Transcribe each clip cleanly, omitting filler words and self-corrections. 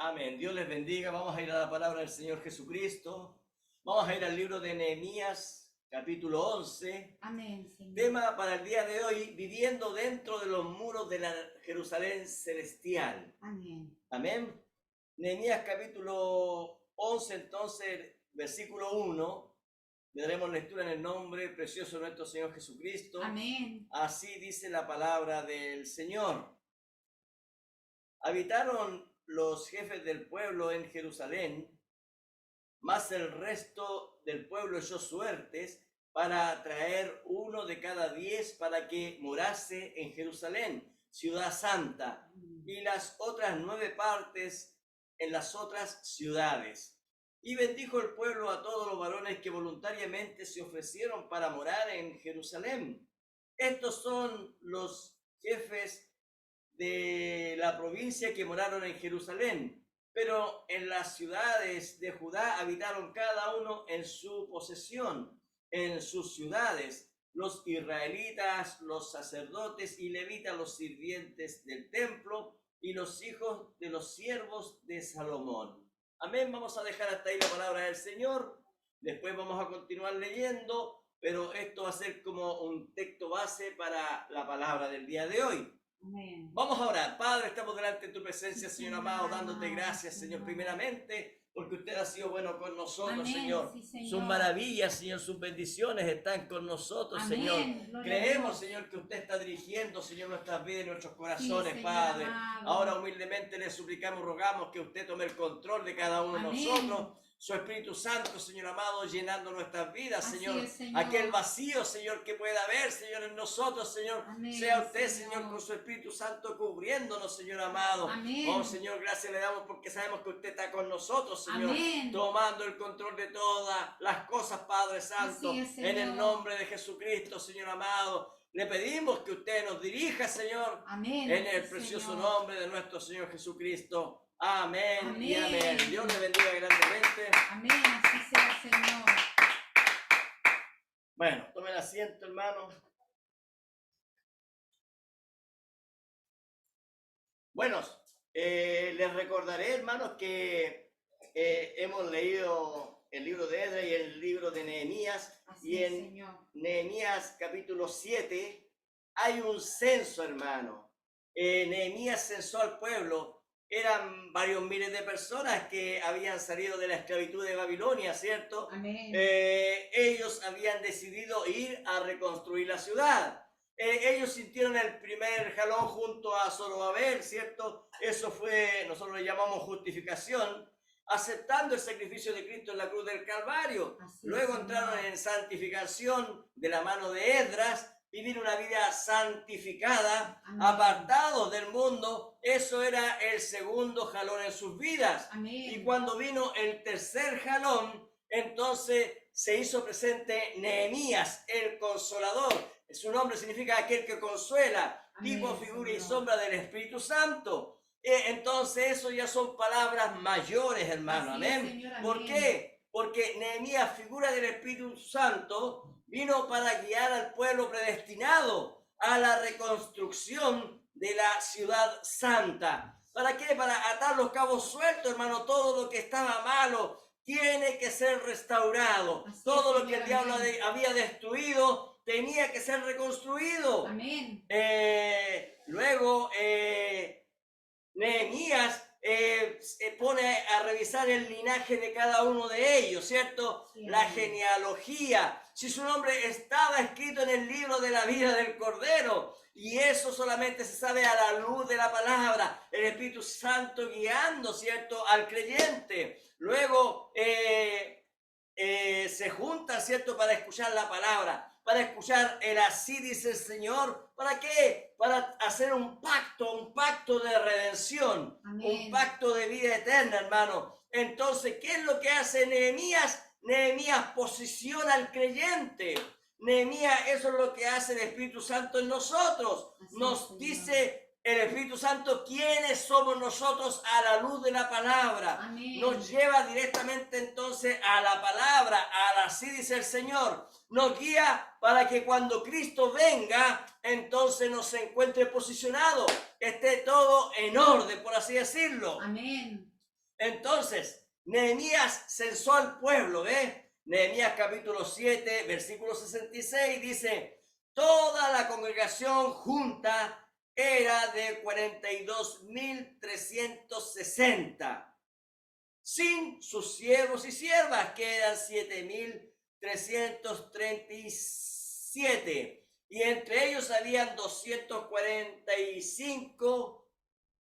Amén. Dios les bendiga. Vamos a ir a la palabra del Señor Jesucristo. Vamos a ir al libro de Nehemías, capítulo 11. Amén, Señor. Tema para el día de hoy: viviendo dentro de los muros de la Jerusalén celestial. Amén. Amén. Nehemías, capítulo 11, entonces, versículo 1. Le daremos lectura en el nombre precioso de nuestro Señor Jesucristo. Amén. Así dice la palabra del Señor. Habitaron los jefes del pueblo en Jerusalén, mas el resto del pueblo echó suertes para traer 1 de cada 10 para que morase en Jerusalén, ciudad santa, y las otras 9 partes en las otras ciudades. Y bendijo el pueblo a todos los varones que voluntariamente se ofrecieron para morar en Jerusalén. Estos son los jefes de la provincia que moraron en Jerusalén, pero en las ciudades de Judá habitaron cada uno en su posesión, en sus ciudades, los israelitas, los sacerdotes y levitas, los sirvientes del templo y los hijos de los siervos de Salomón. Amén. Vamos a dejar hasta ahí la palabra del Señor. Después vamos a continuar leyendo, pero esto va a ser como un texto base para la palabra del día de hoy. Amén. Vamos a orar. Padre, estamos delante de tu presencia, Señor amado, dándote gracias, Señor, primeramente, porque usted ha sido bueno con nosotros, Amén, Señor. sí, Señor. Sus maravillas, Señor, sus bendiciones están con nosotros, Amén. Señor. Gloria a Creemos, Dios. Señor, que usted está dirigiendo, Señor, nuestras vidas y nuestros corazones, Señor Padre. amado. Ahora humildemente le suplicamos, rogamos que usted tome el control de cada uno de Amén. nosotros. Su Espíritu Santo, Señor amado, llenando nuestras vidas, Así Señor. es, Señor. Aquel vacío, Señor, que pueda haber, Señor, en nosotros, Señor. Amén, Sea usted, Señor. Señor, con su Espíritu Santo cubriéndonos, Señor amado. Amén. Oh, Señor, gracias le damos porque sabemos que usted está con nosotros, Señor. Amén. Tomando el control de todas las cosas, Padre Santo. Así es, Señor. En el nombre de Jesucristo, Señor amado. Le pedimos que usted nos dirija, Señor. Amén. En el Sí, precioso Señor. nombre de nuestro Señor Jesucristo. Amén, Amén. y amén. Dios le bendiga grandemente. Amén. Así sea, Señor. Bueno, tomen asiento, hermano. Bueno, les recordaré, hermanos, que hemos leído el libro de Esdras y el libro de Nehemías. Así Y es, en Señor. Nehemías capítulo 7 hay un censo, hermano. Nehemías censó al pueblo. Eran varios miles de personas que habían salido de la esclavitud de Babilonia, ¿cierto? Amén. Ellos habían decidido ir a reconstruir la ciudad. Ellos sintieron el primer jalón junto a Zorobabel, ¿cierto? Eso fue, nosotros le llamamos justificación, aceptando el sacrificio de Cristo en la cruz del Calvario. Así es, Luego Señor. entraron en santificación de la mano de Esdras, vivir una vida santificada, Amén. apartados del mundo. Eso era el segundo jalón en sus vidas. Amén. Y cuando vino el tercer jalón, entonces se hizo presente Nehemías, el consolador. Su nombre significa aquel que consuela, Amén, tipo, figura y Señor. sombra del Espíritu Santo. Entonces eso ya son palabras mayores, hermano. Así es, Amén. Señor, amén. ¿Por qué? Porque Nehemías, figura del Espíritu Santo, vino para guiar al pueblo predestinado a la reconstrucción de la ciudad santa. ¿Para qué? Para atar los cabos sueltos, hermano. Todo lo que estaba malo tiene que ser restaurado. Así es, Todo lo Señor, que el diablo amén. había destruido tenía que ser reconstruido. Amén. Luego, Nehemías se pone a revisar el linaje de cada uno de ellos, ¿cierto? Sí, La amén. genealogía, si su nombre estaba escrito en el libro de la vida del Cordero. Y eso solamente se sabe a la luz de la palabra, el Espíritu Santo guiando, ¿cierto?, al creyente. Luego se juntan, ¿cierto?, para escuchar la palabra, para escuchar el así dice el Señor. ¿Para qué? Para hacer un pacto de redención, Amén. un pacto de vida eterna, hermano. Entonces, ¿qué es lo que hace Nehemías? Nehemías posiciona al creyente. Nehemías, eso es lo que hace el Espíritu Santo en nosotros. Así es, Nos Señor. dice el Espíritu Santo quiénes somos nosotros a la luz de la palabra. Amén. Nos lleva directamente entonces a la palabra, a así dice el Señor. Nos guía para que cuando Cristo venga, entonces nos encuentre posicionado, esté todo en orden, por así decirlo. Amén. Entonces, Nehemías censó al pueblo, ¿ve? Nehemías capítulo 7, versículo 66 dice, toda la congregación junta era de 42.360, sin sus siervos y siervas, que eran 7.337, y entre ellos habían 245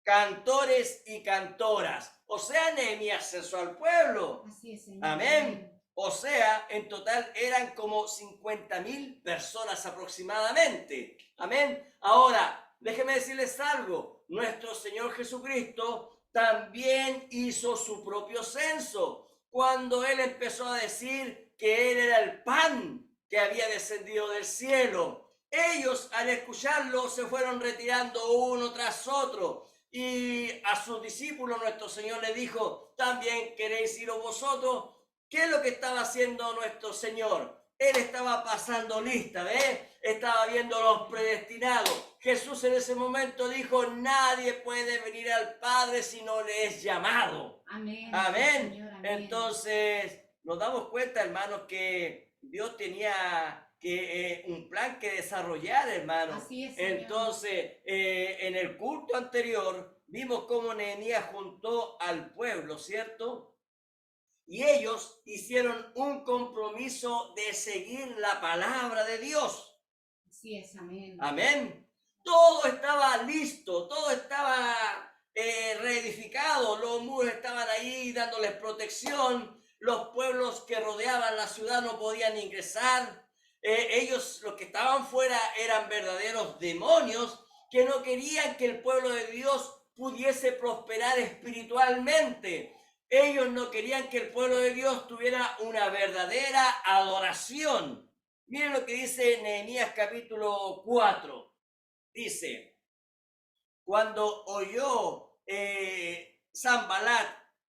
cantores y cantoras. O sea, Nehemías censó al pueblo. Así es, Señor. Amén. O sea, en total eran como 50.000 personas aproximadamente. Amén. Ahora, déjenme decirles algo. Nuestro Señor Jesucristo también hizo su propio censo cuando Él empezó a decir que Él era el pan que había descendido del cielo. Ellos, al escucharlo, se fueron retirando uno tras otro. Y a sus discípulos nuestro Señor le dijo, ¿también queréis iros vosotros? ¿Qué es lo que estaba haciendo nuestro Señor? Él estaba pasando lista, ¿ves? Estaba viendo los predestinados. Jesús en ese momento dijo, nadie puede venir al Padre si no le es llamado. Amén. Amén. Señor, amén. Entonces, nos damos cuenta, hermanos, que Dios tenía un plan que desarrollar, hermano. Así es, Señor. Entonces, en el culto anterior, vimos cómo Nehemías juntó al pueblo, ¿cierto? Y ellos hicieron un compromiso de seguir la palabra de Dios. Así es, amén. Amén. Todo estaba listo, todo estaba reedificado, los muros estaban ahí dándoles protección, los pueblos que rodeaban la ciudad no podían ingresar. Ellos, los que estaban fuera, eran verdaderos demonios que no querían que el pueblo de Dios pudiese prosperar espiritualmente. Ellos no querían que el pueblo de Dios tuviera una verdadera adoración. Miren lo que dice Nehemías capítulo 4. Dice, cuando oyó Sanballat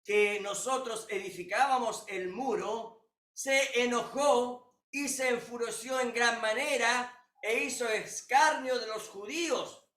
que nosotros edificábamos el muro, se enojó y se enfureció en gran manera e hizo escarnio de los judíos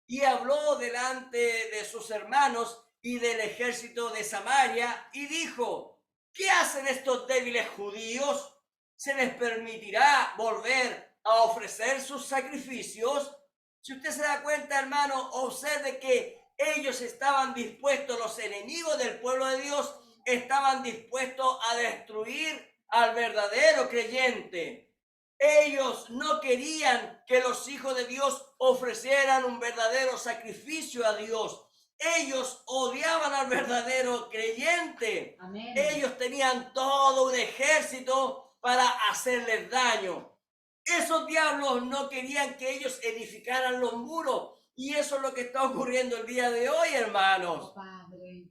y habló delante de sus hermanos y del ejército de Samaria y dijo, ¿qué hacen estos débiles judíos? ¿Se les permitirá volver a ofrecer sus sacrificios? Si usted se da cuenta, hermano, observe que ellos estaban dispuestos, los enemigos del pueblo de Dios, estaban dispuestos a destruir al verdadero creyente. Ellos no querían que los hijos de Dios ofrecieran un verdadero sacrificio a Dios. Ellos odiaban al verdadero creyente. Amén. Ellos tenían todo un ejército para hacerles daño. Esos diablos no querían que ellos edificaran los muros. Y eso es lo que está ocurriendo el día de hoy, hermanos. Oh, Padre.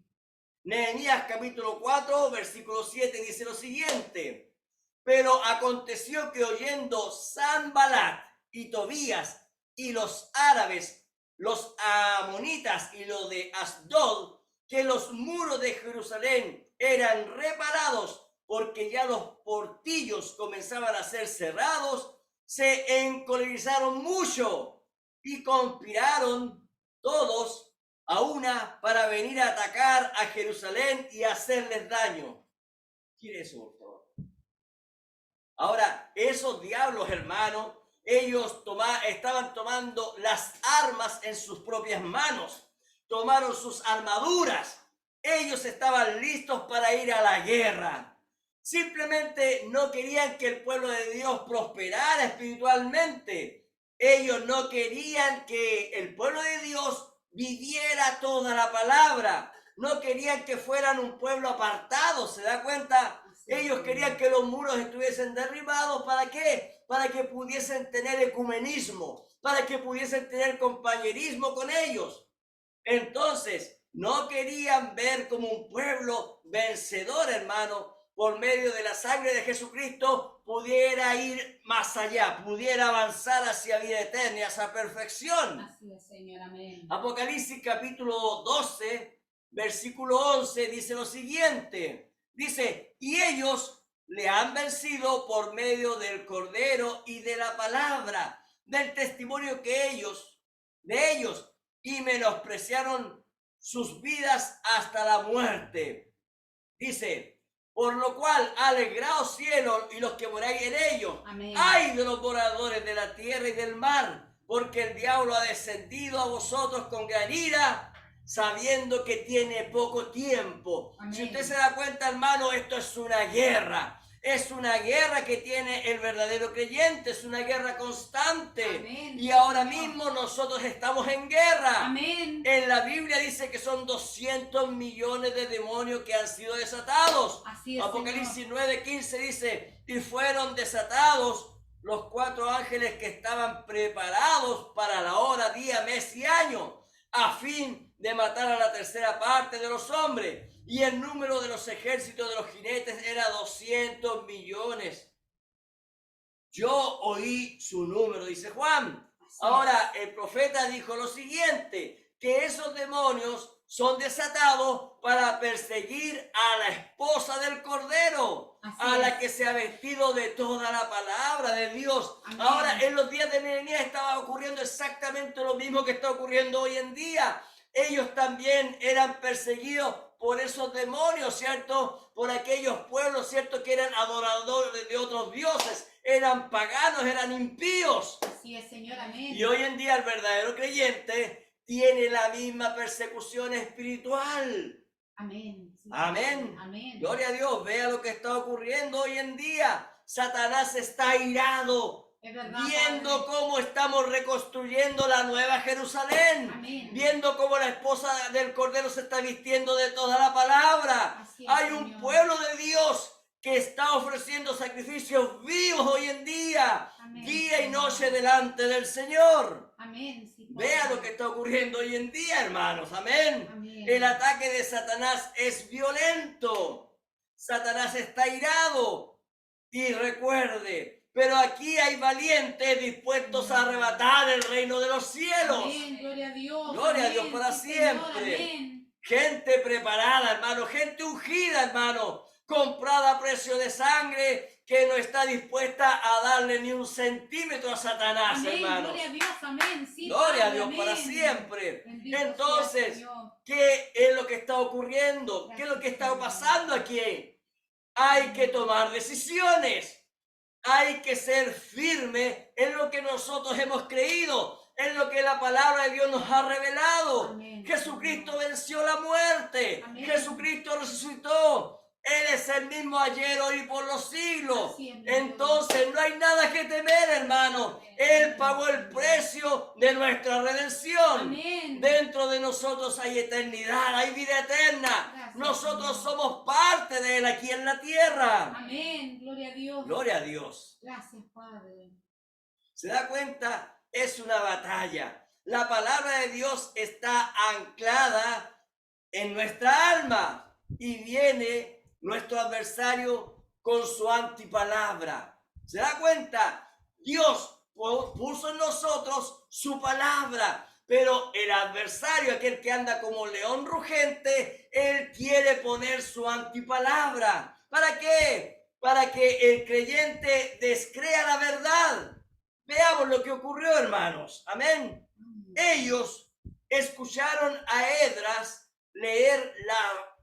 Nehemías capítulo 4, versículo 7 dice lo siguiente. Pero aconteció que oyendo Sanballat y Tobías y los árabes, los amonitas y los de Asdod, que los muros de Jerusalén eran reparados porque ya los portillos comenzaban a ser cerrados, se encolerizaron mucho y conspiraron todos a una para venir a atacar a Jerusalén y hacerles daño. ¿Quiere eso, por favor? Ahora, esos diablos, hermanos, ellos estaban tomando las armas en sus propias manos, tomaron sus armaduras, ellos estaban listos para ir a la guerra. Simplemente no querían que el pueblo de Dios prosperara espiritualmente. Ellos no querían que el pueblo de Dios viviera toda la palabra. No querían que fueran un pueblo apartado, ¿se da cuenta? Ellos querían que los muros estuviesen derribados. ¿Para qué? Para que pudiesen tener ecumenismo, para que pudiesen tener compañerismo con ellos. Entonces, no querían ver como un pueblo vencedor, hermano, por medio de la sangre de Jesucristo, pudiera ir más allá, pudiera avanzar hacia vida eterna, hacia perfección. Así es, Señor, amén. Apocalipsis capítulo 12, versículo 11, dice lo siguiente. Dice, y ellos le han vencido por medio del Cordero y de la palabra, del testimonio de ellos, y menospreciaron sus vidas hasta la muerte. Dice, por lo cual, alegraos cielos y los que moráis en ellos. Amén. Ay de los moradores de la tierra y del mar, porque el diablo ha descendido a vosotros con gran ira, sabiendo que tiene poco tiempo. Amén. Si usted se da cuenta, hermano, esto es una guerra. Es una guerra que tiene el verdadero creyente, es una guerra constante. Amén. Y ahora mismo nosotros estamos en guerra. Amén. En la Biblia dice que son 200 millones de demonios que han sido desatados. Así es, Apocalipsis 9:15 dice, y fueron desatados los 4 ángeles que estaban preparados para la hora, día, mes y año, a fin de matar a la tercera parte de los hombres. Y el número de los ejércitos de los jinetes era 200 millones. Yo oí su número, dice Juan. Ahora el profeta dijo lo siguiente, que esos demonios son desatados para perseguir a la esposa del Cordero, a la que se ha vestido de toda la palabra de Dios. Amén. Ahora en los días de Nehemías estaba ocurriendo exactamente lo mismo que está ocurriendo hoy en día. Ellos también eran perseguidos por esos demonios, ¿cierto? Por aquellos pueblos, ¿cierto? Que eran adoradores de otros dioses, eran paganos, eran impíos. Así es, Señor, amén. Y hoy en día el verdadero creyente tiene la misma persecución espiritual. Amén. Sí, Amén. Amén. Gloria a Dios, vea lo que está ocurriendo hoy en día. Satanás está airado, Es verdad, viendo Padre. cómo estamos reconstruyendo la nueva Jerusalén, Amén. viendo cómo la esposa del Cordero se está vistiendo de toda la palabra. Así es, Hay un Señor. pueblo de Dios que está ofreciendo sacrificios vivos hoy en día, Amén, día y Señor. noche delante del Señor. Amén. Sí, Padre. Vea lo que está ocurriendo hoy en día, hermanos. Amén. Amén. El ataque de Satanás es violento. Satanás está irado. Y recuerde, pero aquí hay valientes dispuestos a arrebatar el reino de los cielos. Amén. Gloria a Dios. Gloria a Amén. Dios para Sí, Señor, siempre. amén. Gente preparada, hermano. Gente ungida, hermano. Comprada a precio de sangre, que no está dispuesta a darle ni un centímetro a Satanás, Amén. hermanos. Gloria a Dios. Amén. Sí, Gloria a Padre, Dios amén. para siempre. Bendito sea, Entonces, Señor. ¿qué es lo que está ocurriendo? ¿Qué es lo que está pasando aquí? Hay que tomar decisiones. Hay que ser firme en lo que nosotros hemos creído, en lo que la palabra de Dios nos ha revelado. Amén. Jesucristo venció la muerte. Amén. Jesucristo resucitó. Él es el mismo ayer, hoy y por los siglos. Así es, mi Dios. Entonces no hay nada que temer, hermano. Él pagó el precio de nuestra redención. Amén. Dentro de nosotros hay eternidad, hay vida eterna. Gracias, Nosotros Señor. somos parte de Él aquí en la tierra. Amén. Gloria a Dios. Gloria a Dios. Gracias, Padre. ¿Se da cuenta? Es una batalla. La palabra de Dios está anclada en nuestra alma y viene nuestro adversario con su antipalabra. ¿Se da cuenta? Dios puso en nosotros su palabra, pero el adversario, aquel que anda como león rugente, él quiere poner su antipalabra. ¿Para qué? Para que el creyente descrea la verdad. Veamos lo que ocurrió, hermanos. Amén. Ellos escucharon a Esdras leer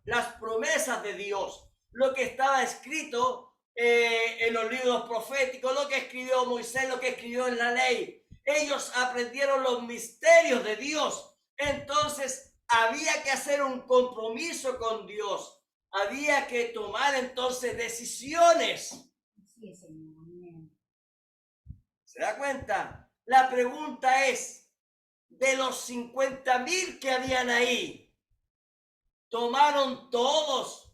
las promesas de Dios, lo que estaba escrito en los libros proféticos, lo que escribió Moisés, lo que escribió en la ley. Ellos aprendieron los misterios de Dios. Entonces había que hacer un compromiso con Dios. Había que tomar entonces decisiones. Así es, Señor. Amén. ¿Se da cuenta? La pregunta es, de los 50,000 que habían ahí, ¿tomaron todos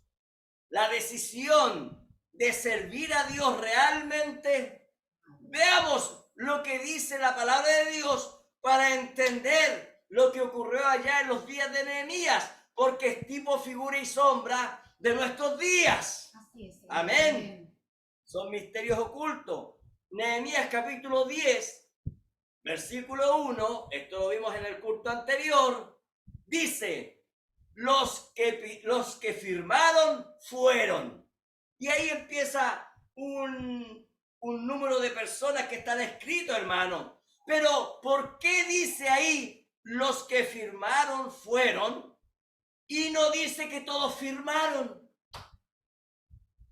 la decisión de servir a Dios realmente? Veamos lo que dice la palabra de Dios para entender lo que ocurrió allá en los días de Nehemías, porque es tipo, figura y sombra de nuestros días. Así es, Señor. Amén. Son misterios ocultos. Nehemías capítulo 10, versículo 1, esto lo vimos en el culto anterior, dice, los que firmaron fueron. Y ahí empieza un número de personas que están escritos, hermano. Pero ¿por qué dice ahí los que firmaron fueron? Y no dice que todos firmaron.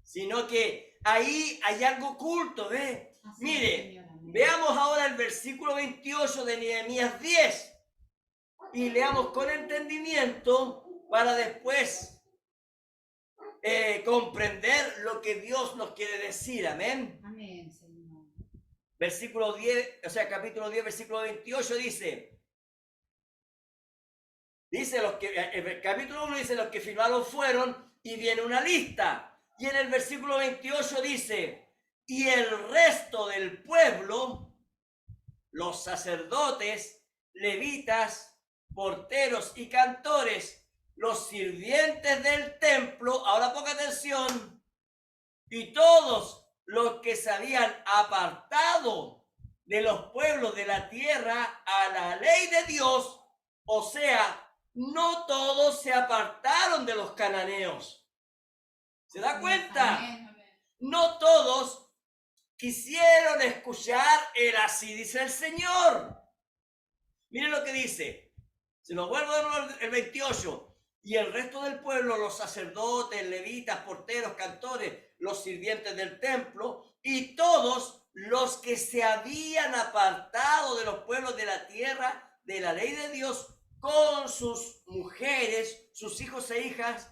sino que ahí hay algo oculto, ¿ve? Así es, Mire, Señor, amén. veamos ahora el versículo 28 de Nehemías 10 y leamos con entendimiento para después comprender lo que Dios nos quiere decir, amén. Amén, Señor. Versículo 10, o sea, capítulo 10, versículo 28 dice el capítulo 1 dice, los que firmaron fueron, y viene una lista. Y en el versículo 28 dice, y el resto del pueblo, los sacerdotes, levitas, porteros y cantores, los sirvientes del templo, ahora ponga atención, y todos los que se habían apartado de los pueblos de la tierra a la ley de Dios, o sea, no todos se apartaron de los cananeos. ¿Se da cuenta? Amén. No todos quisieron escuchar el así dice el Señor. Miren lo que dice. Se nos vuelvo de nuevo el 28. Y el resto del pueblo, los sacerdotes, levitas, porteros, cantores, los sirvientes del templo y todos los que se habían apartado de los pueblos de la tierra, de la ley de Dios, con sus mujeres, sus hijos e hijas,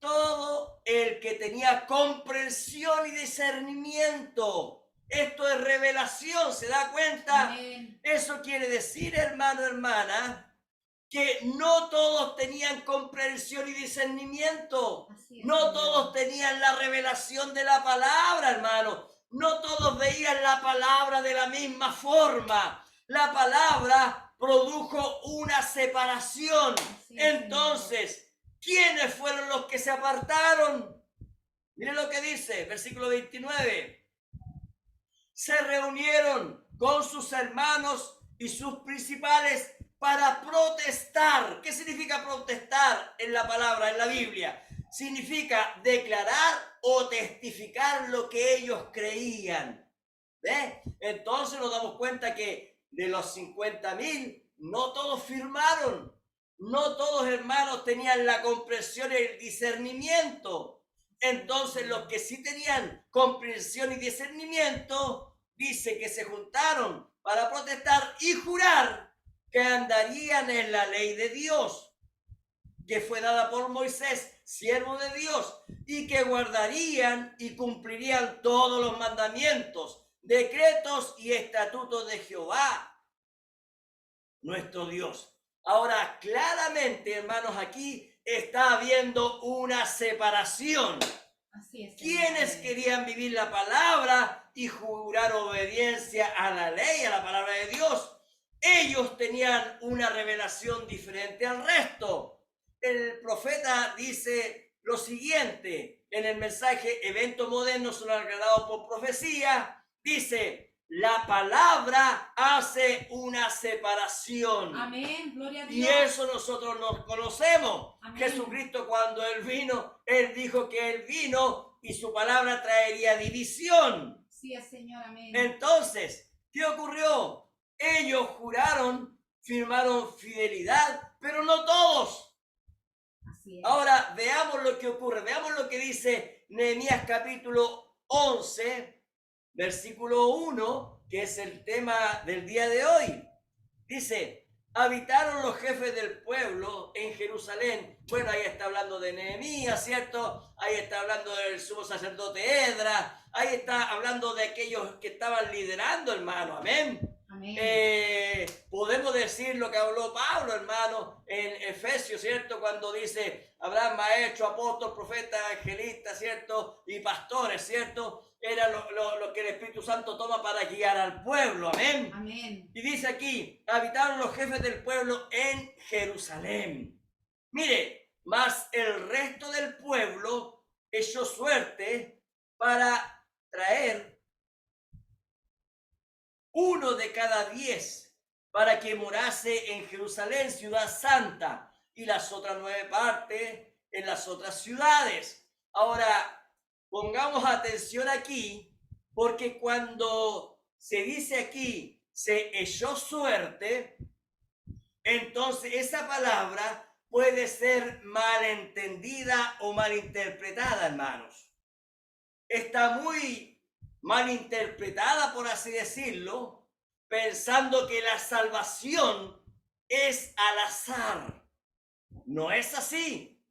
todo el que tenía comprensión y discernimiento. Esto es revelación, ¿se da cuenta? Amén. Eso quiere decir, hermano, hermana, que no todos tenían comprensión y discernimiento. Así es, No Señor. todos tenían la revelación de la palabra, hermano. No todos veían la palabra de la misma forma. La palabra produjo una separación. Así es, Entonces, ¿quiénes fueron los que se apartaron? Miren lo que dice, versículo 29. Se reunieron con sus hermanos y sus principales para protestar. ¿Qué significa protestar en la palabra, en la Biblia? Significa declarar o testificar lo que ellos creían. ¿Ve? Entonces nos damos cuenta que de los 50,000, no todos firmaron. No todos, hermanos, tenían la comprensión y el discernimiento. Entonces los que sí tenían comprensión y discernimiento, dice que se juntaron para protestar y jurar que andarían en la ley de Dios, que fue dada por Moisés, siervo de Dios, y que guardarían y cumplirían todos los mandamientos, decretos y estatutos de Jehová, nuestro Dios. Ahora, claramente, hermanos, aquí está habiendo una separación. Así es, Señor. Quienes querían vivir la palabra y jurar obediencia a la ley, a la palabra de Dios, ellos tenían una revelación diferente al resto. El profeta dice lo siguiente en el mensaje Evento Moderno solo agregado por profecía, dice, la palabra hace una separación. Amén, gloria a Y Dios. eso nosotros nos conocemos. Amén. Jesucristo cuando Él vino, Él dijo que Él vino y su palabra traería división. Sí, Señor, amén. Entonces, ¿qué ocurrió? Ellos juraron, firmaron fidelidad, pero no todos. Así es. Ahora, veamos lo que ocurre. Veamos lo que dice Nehemías capítulo 11, versículo 1, que es el tema del día de hoy. Dice, habitaron los jefes del pueblo en Jerusalén. Bueno, ahí está hablando de Nehemías, ¿cierto? Ahí está hablando del sumo sacerdote Esdras. Ahí está hablando de aquellos que estaban liderando, hermano. Amén. Amén. Podemos decir lo que habló Pablo, hermano, en Efesios, ¿cierto? Cuando dice, habrá maestros, apóstoles, profetas, evangelistas, ¿cierto? Y pastores, ¿cierto? Era lo que el Espíritu Santo toma para guiar al pueblo, amén. Amén. Y dice aquí, habitaron los jefes del pueblo en Jerusalén. Mire, mas el resto del pueblo echó suerte para traer 1 de cada 10 para que morase en Jerusalén, ciudad santa, y las otras 9 partes en las otras ciudades. Ahora, pongamos atención aquí, porque cuando se dice aquí, se echó suerte, entonces esa palabra puede ser malentendida o malinterpretada, hermanos. está muy mal interpretada, por así decirlo, pensando que la salvación es al azar. No es así.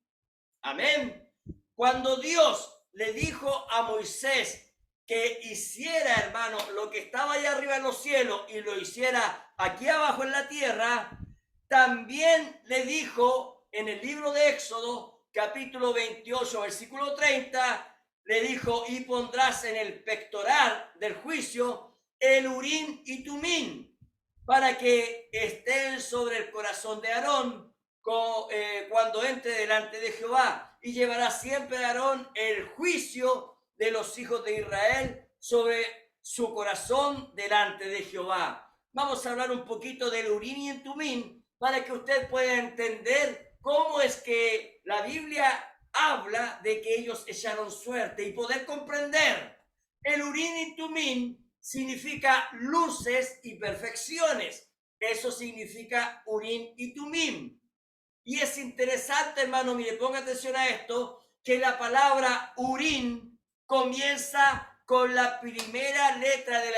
Amén. Cuando Dios le dijo a Moisés que hiciera, hermano, lo que estaba allá arriba en los cielos y lo hiciera aquí abajo en la tierra, también le dijo en el libro de Éxodo, capítulo 28, versículo 30, le dijo, y pondrás en el pectoral del juicio el Urim y Tumim, para que estén sobre el corazón de Aarón cuando entre delante de Jehová, y llevará siempre a Aarón el juicio de los hijos de Israel sobre su corazón delante de Jehová. Vamos a hablar un poquito del Urim y el Tumim para que usted pueda entender cómo es que la Biblia habla de que ellos echaron suerte y poder comprender. El Urim y Tumim significa luces y perfecciones. Eso significa Urim y Tumim. Y es interesante, hermano, mire, ponga atención a esto, que la palabra Urim comienza con la primera letra del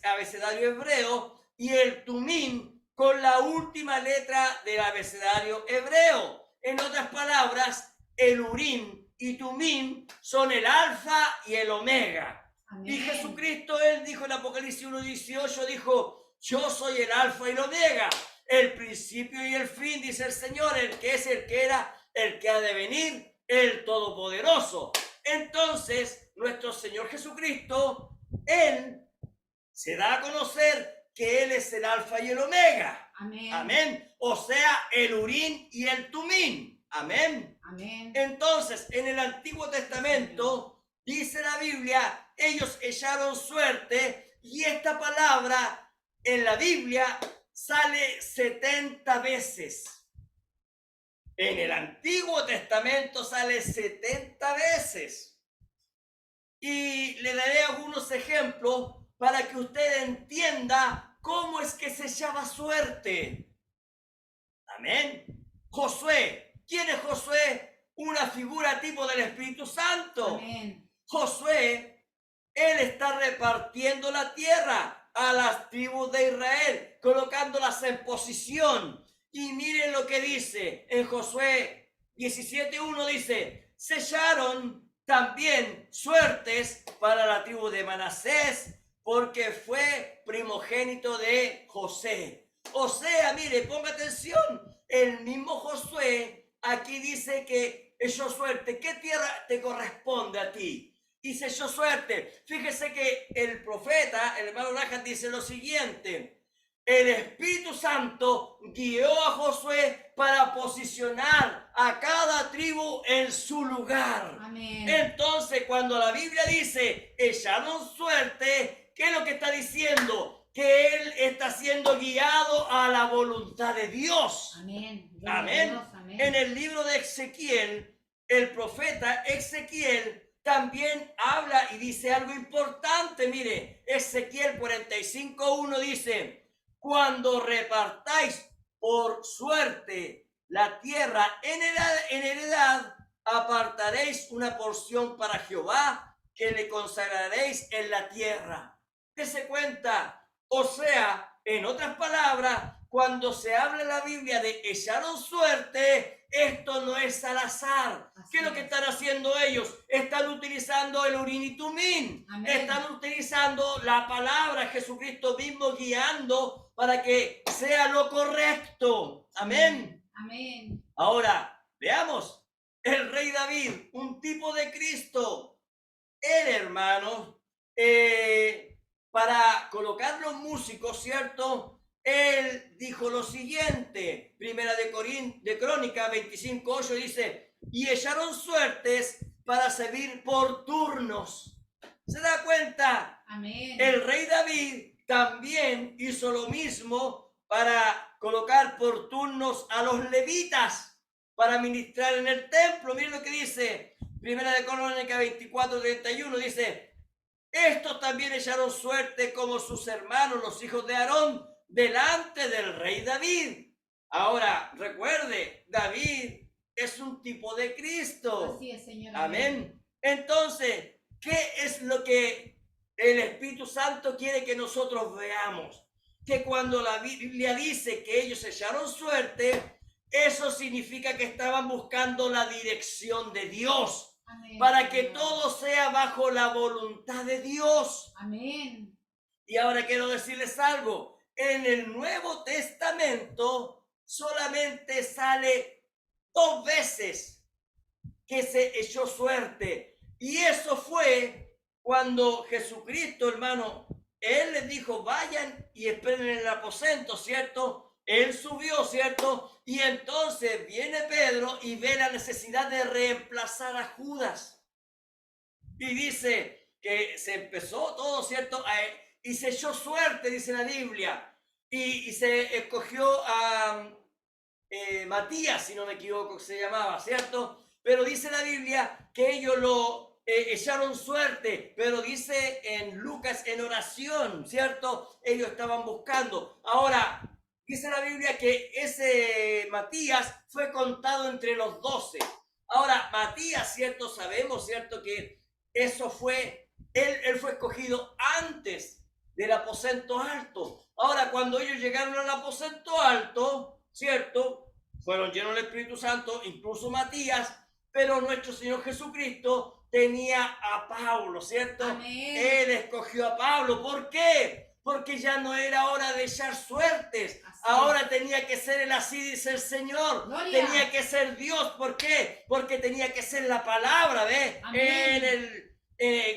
abecedario hebreo y el Tumim con la última letra del abecedario hebreo. En otras palabras, el Urim y Tumim son el alfa y el omega. Amén. Y Jesucristo, él dijo en Apocalipsis 1:18, dijo, yo soy el alfa y el omega, el principio y el fin, dice el Señor, el que es, el que era, el que ha de venir, el Todopoderoso. Entonces, nuestro Señor Jesucristo, él se da a conocer que él es el alfa y el omega. Amén. Amén. O sea, el Urim y el Tumim. Amén. Amén. Entonces, en el Antiguo Testamento, dice la Biblia, ellos echaron suerte, y esta palabra en la Biblia sale 70 veces. En el Antiguo Testamento sale 70 veces. Y le daré algunos ejemplos para que usted entienda cómo es que se echaba suerte. Amén. Josué. ¿Quién es Josué? Una figura tipo del Espíritu Santo. Amén. Josué, él está repartiendo la tierra a las tribus de Israel, colocándolas en posición. Y miren lo que dice en Josué 17:1, dice, se echaron también suertes para la tribu de Manasés, porque fue primogénito de José. O sea, mire, ponga atención, el mismo Josué aquí dice que echó suerte. ¿Qué tierra te corresponde a ti? Y se echó suerte. Fíjese que el profeta, el hermano Lajan, dice lo siguiente: el Espíritu Santo guió a Josué para posicionar a cada tribu en su lugar. Amén. Entonces, cuando la Biblia dice echaron suerte, ¿qué es lo que está diciendo? Que él está siendo guiado a la voluntad de Dios. Amén. Amén. Dios, amén. En el libro de Ezequiel, el profeta Ezequiel también habla y dice algo importante. Mire, Ezequiel 45:1 dice: cuando repartáis por suerte la tierra en heredad, apartaréis una porción para Jehová, que le consagraréis en la tierra. Dese cuenta. O sea, en otras palabras, cuando se habla en la Biblia de echaron suerte, esto no es al azar. ¿Qué es lo que están haciendo ellos? Están utilizando el Urim y Tumim. Amén. Están utilizando la palabra, Jesucristo mismo guiando para que sea lo correcto. Amén. Amén. Ahora, veamos, el rey David, un tipo de Cristo. El hermano, para colocar los músicos, ¿cierto? Él dijo lo siguiente, primera de Crónica 25:8 dice, y echaron suertes para servir por turnos. ¿Se da cuenta? Amén. El rey David también hizo lo mismo para colocar por turnos a los levitas para ministrar en el templo. Miren lo que dice, primera de Crónica 24:31 dice, estos también echaron suerte como sus hermanos, los hijos de Aarón, delante del rey David. Ahora, recuerde, David es un tipo de Cristo. Así es, Señor. Amén. Entonces, ¿qué es lo que el Espíritu Santo quiere que nosotros veamos? Que cuando la Biblia dice que ellos echaron suerte, eso significa que estaban buscando la dirección de Dios, Amén, para que Señor. todo sea bajo la voluntad de Dios. Amén. Y ahora quiero decirles algo. En el Nuevo Testamento solamente sale 2 veces que se echó suerte. Y eso fue cuando Jesucristo, hermano, Él les dijo, vayan y esperen en el aposento, ¿cierto? Él subió, ¿cierto? Y entonces viene Pedro y ve la necesidad de reemplazar a Judas. Y dice que se empezó todo, ¿cierto? Y se echó suerte, dice la Biblia. Y se escogió a Matías, si no me equivoco, se llamaba, ¿cierto? Pero dice la Biblia que ellos lo echaron suerte, pero dice en Lucas en oración, ¿cierto? Ellos estaban buscando. Ahora, dice la Biblia que ese Matías fue contado entre los 12. Ahora, Matías, ¿cierto? Sabemos, ¿cierto? Que eso fue, él fue escogido antes del aposento alto. Ahora, cuando ellos llegaron al aposento alto, ¿cierto? Fueron llenos del Espíritu Santo, incluso Matías, pero nuestro Señor Jesucristo tenía a Pablo, ¿cierto? Amén. Él escogió a Pablo. ¿Por qué? Porque ya no era hora de echar suertes. Así Ahora es. tenía que ser el así dice el Señor. Gloria. Tenía que ser Dios. ¿Por qué? Porque tenía que ser la palabra, ¿ves? Amén.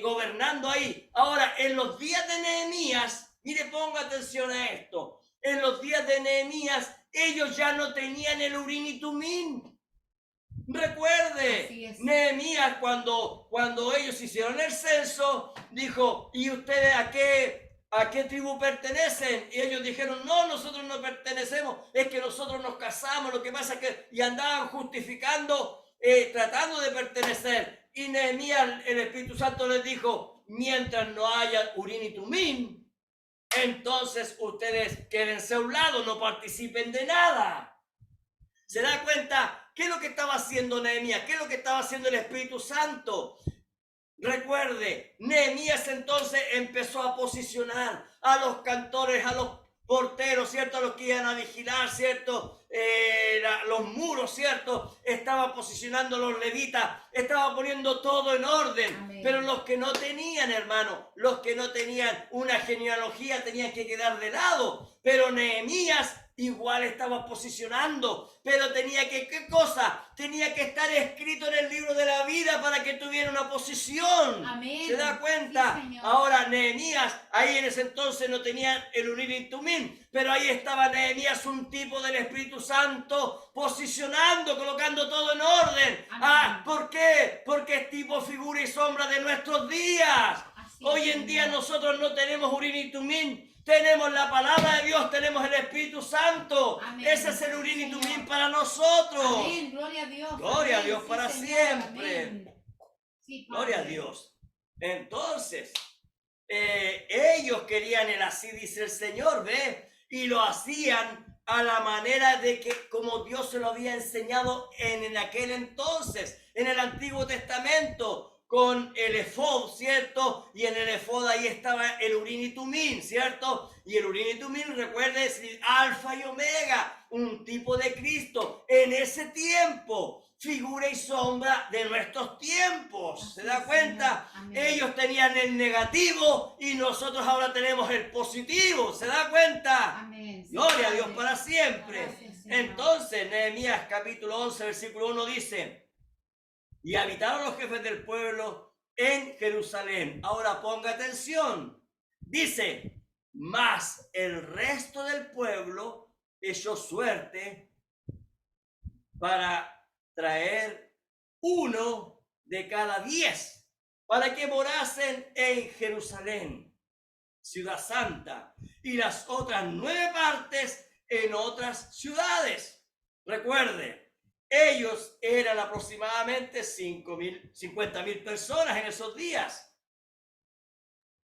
Gobernando ahí. Ahora, en los días de Nehemías, mire, ponga atención a esto. En los días de Nehemías, ellos ya no tenían el Urim y Tumim. Así Recuerde, es. Nehemías cuando ellos hicieron el censo, dijo, ¿y ustedes a qué tribu pertenecen? Y ellos dijeron, no, nosotros no pertenecemos, es que nosotros nos casamos, lo que pasa es que, y andaban justificando, tratando de pertenecer. Y Nehemías, el Espíritu Santo les dijo, mientras no haya Urim y Tumim, entonces ustedes quédense a un lado, no participen de nada. ¿Se da cuenta? ¿Qué es lo que estaba haciendo Nehemías? ¿Qué es lo que estaba haciendo el Espíritu Santo? Recuerde, Nehemías entonces empezó a posicionar a los cantores, a los porteros, ¿cierto? A los que iban a vigilar, ¿cierto? Los muros, ¿cierto? Estaba posicionando a los levitas, estaba poniendo todo en orden. Amén. Pero los que no tenían, hermano, los que no tenían una genealogía tenían que quedar de lado. Pero Nehemías igual estaba posicionando, pero tenía que, ¿qué cosa? Tenía que estar escrito en el libro de la vida para que tuviera una posición. Amén. ¿Se da cuenta? Sí, Señor. Ahora Nehemías, ahí en ese entonces no tenían el Urim y Tumim, pero ahí estaba Nehemías, un tipo del Espíritu Santo, posicionando, colocando todo en orden. Amén. ¿Por qué? Porque es tipo, figura y sombra de nuestros días. Así Hoy es, en día Señor. nosotros no tenemos Urim y Tumim, tenemos la palabra de Dios, tenemos el Espíritu Santo. Amén. Ese es el Urim y Señor. Tumim para nosotros. Amén. Gloria a Dios. Gloria a Amén. Dios Sí, para Señor. siempre. Amén. Sí, Gloria a Padre. Dios. Entonces, ellos querían el así dice el Señor, ¿ve? Y lo hacían a la manera de que como Dios se lo había enseñado en aquel entonces, en el Antiguo Testamento, con el efod, ¿cierto? Y en el efod ahí estaba el Urim y Tumim, ¿cierto? Y el Urim y Tumim, recuerde, es alfa y omega, un tipo de Cristo. En ese tiempo, figura y sombra de nuestros tiempos. ¿Se Así da es, cuenta? Señor. Amén. Ellos tenían el negativo y nosotros ahora tenemos el positivo. ¿Se da cuenta? Amén. Sí, Gloria a Padre. Dios para siempre. Gracias, Señor. Entonces, Nehemías capítulo 11, versículo 1 dice, y habitaron los jefes del pueblo en Jerusalén. Ahora ponga atención. Dice, mas el resto del pueblo echó suerte para traer 1 de cada 10 para que morasen en Jerusalén, ciudad santa, y las otras 9 partes en otras ciudades. Recuerde, ellos eran aproximadamente 50,000 personas en esos días.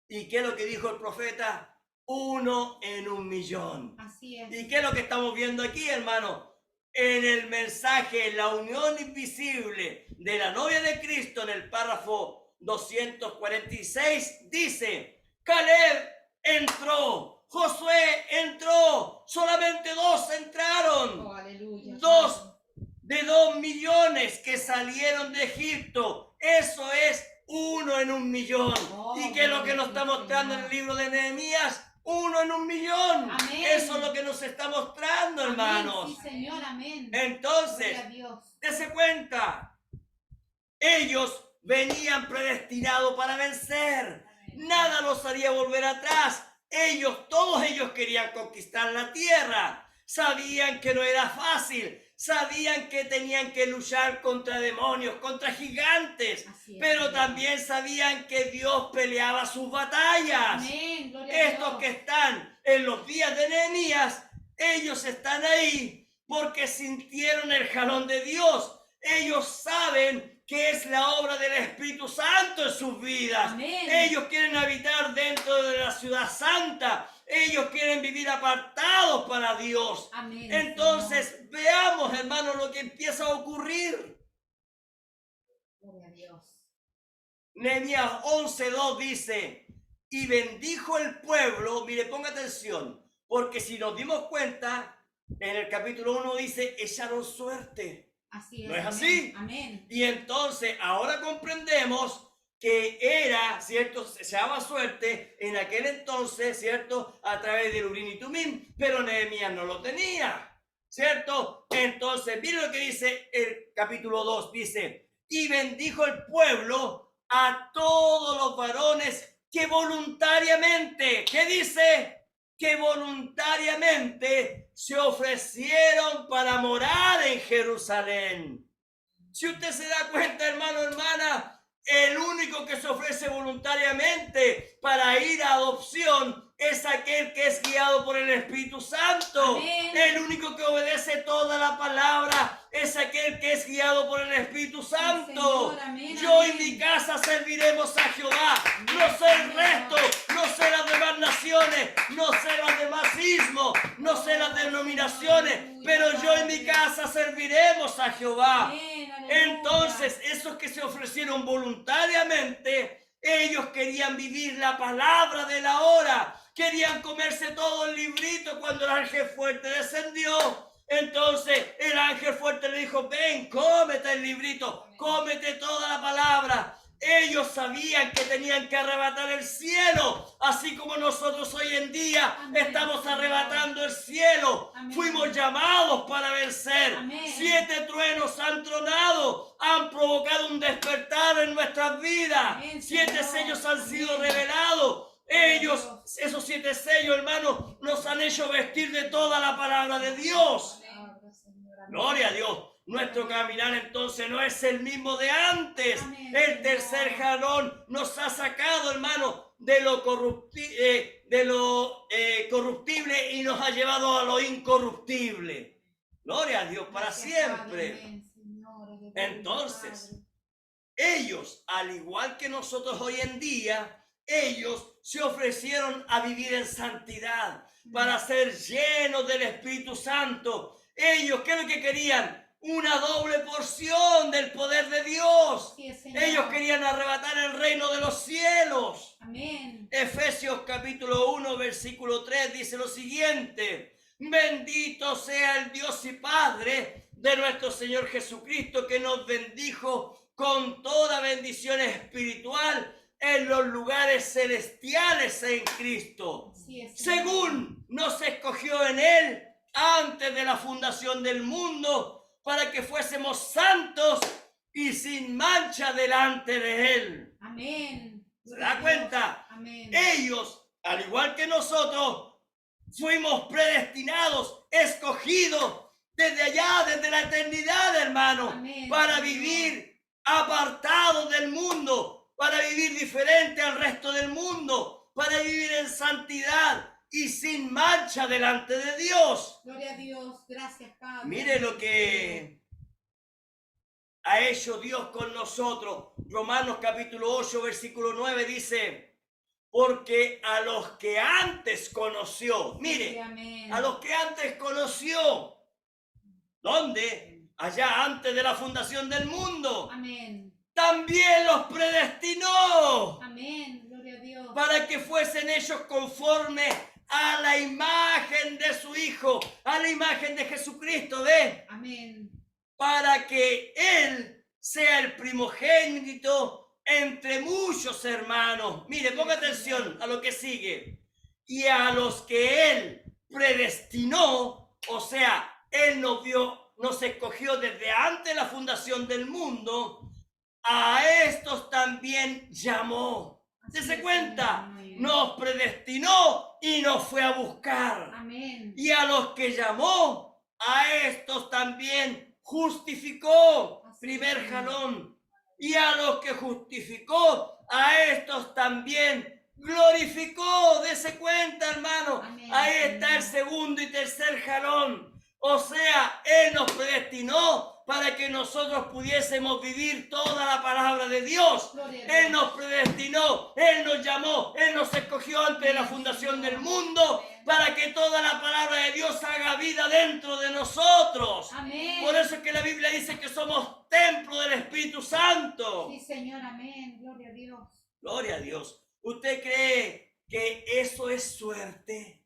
¿Y qué es lo que dijo el profeta? 1 en 1,000,000. Así es. ¿Y qué es lo que estamos viendo aquí, hermano? En el mensaje, la unión invisible de la novia de Cristo, en el párrafo 246 dice, Caleb entró, Josué entró, solamente 2 entraron. Oh, aleluya. Dos de 2 millones que salieron de Egipto. Eso es 1 en 1.000.000. Oh, ¿Y qué es lo que nos está mostrando en el libro de Nehemías? 1 en 1.000.000. Amén. Eso es lo que nos está mostrando, Amén. hermanos. Sí, Señor, amén. Entonces, Gloria a Dios. dése cuenta, ellos venían predestinados para vencer. Nada los haría volver atrás. Todos ellos querían conquistar la tierra. Sabían que no era fácil. Sabían que tenían que luchar contra demonios, contra gigantes. Así es, Pero Señor. también sabían que Dios peleaba sus batallas. Amén. Gloria a Estos Dios. que están en los días de Nehemías, ellos están ahí porque sintieron el jalón de Dios. Ellos saben que es la obra del Espíritu Santo en sus vidas. Amén. Ellos quieren habitar dentro de la ciudad santa. Ellos quieren vivir apartados para Dios. Amén. Entonces, veamos, hermanos, lo que empieza a ocurrir. Señor. Gloria a Dios. Nehemías 11:2 dice, y bendijo el pueblo, mire, ponga atención, porque si nos dimos cuenta, en el capítulo 1 dice, echaron suerte. Así es. ¿No es amén. así? Amén. Y entonces ahora comprendemos que era, ¿cierto? Se echaba suerte en aquel entonces, ¿cierto? A través del Urim y Tumim, pero Nehemías no lo tenía, ¿cierto? Entonces, mire lo que dice el capítulo 2, dice, y bendijo el pueblo a todos los varones que voluntariamente, ¿qué dice? Que voluntariamente se ofrecieron para morar en Jerusalén. Si usted se da cuenta, hermano, hermana, el único que se ofrece voluntariamente para ir a adopción es aquel que es guiado por el Espíritu Santo. Amén. El único que obedece toda la palabra es aquel que es guiado por el Espíritu Santo. Señor, amén, Yo amén. y mi casa serviremos a Jehová. No sé el resto, no sé las demás naciones, no sé los demás ismos, no sé las denominaciones, pero yo y mi casa serviremos a Jehová. Amén, aleluya. Entonces, esos que se ofrecieron voluntariamente, ellos querían vivir la palabra de la hora, querían comerse todo el librito cuando el ángel fuerte descendió. Entonces el ángel fuerte le dijo, ven, cómete el librito, cómete toda la palabra. Ellos sabían que tenían que arrebatar el cielo, así como nosotros hoy en día Amén. estamos arrebatando el cielo. Amén. Fuimos llamados para vencer. Amén. 7 truenos han tronado, han provocado un despertar en nuestras vidas. Amén, 7 Señor. sellos han sido Amén. revelados. Ellos, esos 7 sellos, hermanos, nos han hecho vestir de toda la palabra de Dios. Amén, Señor, amén. Gloria a Dios. Nuestro caminar entonces no es el mismo de antes. Amén, El tercer Señor. jalón nos ha sacado, hermano, de lo corruptible y nos ha llevado a lo incorruptible. Gloria a Dios para Gracias, siempre. Padre, amén, Señor, aleluya, Entonces, Padre. ellos, al igual que nosotros hoy en día, ellos se ofrecieron a vivir en santidad para ser llenos del Espíritu Santo. Ellos, ¿qué es lo que querían? Una doble porción del poder de Dios. Así es, Señor. Ellos querían arrebatar el reino de los cielos. Amén. Efesios capítulo 1, versículo 3 dice lo siguiente: bendito sea el Dios y Padre de nuestro Señor Jesucristo, que nos bendijo con toda bendición espiritual en los lugares celestiales en Cristo, Así es, Señor. según nos escogió en Él antes de la fundación del mundo, para que fuésemos santos y sin mancha delante de Él. Amén. ¿Se da cuenta? Amén. Ellos, al igual que nosotros, fuimos predestinados, escogidos desde allá, desde la eternidad, hermano, Amén, para Señor. vivir apartados del mundo, para vivir diferente al resto del mundo, para vivir en santidad y sin mancha delante de Dios. Gloria a Dios. Gracias, Padre. Mire lo que ha hecho Dios con nosotros. Romanos capítulo 8, versículo 9 dice: porque a los que antes conoció, Sí, mire, amén. a los que antes conoció, ¿dónde? Allá antes de la fundación del mundo. Amén. también los predestinó Amén. Gloria a Dios. para que fuesen ellos conforme a la imagen de su Hijo, a la imagen de Jesucristo, ¿ve? Amén. Para que Él sea el primogénito entre muchos hermanos. Mire, ponga atención a lo que sigue. Y a los que Él predestinó, o sea, Él nos escogió desde antes de la fundación del mundo, a estos también llamó. Dese cuenta, nos predestinó y nos fue a buscar. Amén. Y a los que llamó, a estos también justificó. Primer jalón. Y a los que justificó, a estos también glorificó. Dese cuenta, hermano. Amén. Ahí está el segundo y tercer jalón. O sea, Él nos predestinó para que nosotros pudiésemos vivir toda la palabra de Dios. Gloria a Él Dios. nos predestinó, Él nos llamó, Él nos escogió antes de la fundación del mundo para que toda la palabra de Dios haga vida dentro de nosotros. Amén. Por eso es que la Biblia dice que somos templo del Espíritu Santo. Sí, Señor. Amén. Gloria a Dios. Gloria a Dios. ¿Usted cree que eso es suerte?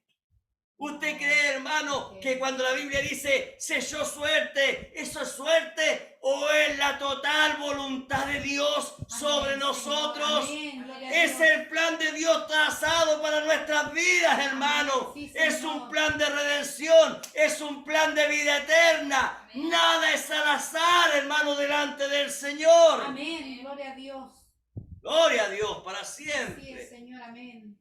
¿Usted cree, hermano, que cuando la Biblia dice selló suerte, eso es suerte o es la total voluntad de Dios sobre Amén, nosotros? Señor. Amén. Gloria a Es Dios. el plan de Dios trazado para nuestras vidas, hermano. Sí, Es Señor. un plan de redención, es un plan de vida eterna. Amén. Nada es al azar, hermano, delante del Señor. Amén. Gloria a Dios. Gloria a Dios para Así es, siempre. Señor. Amén.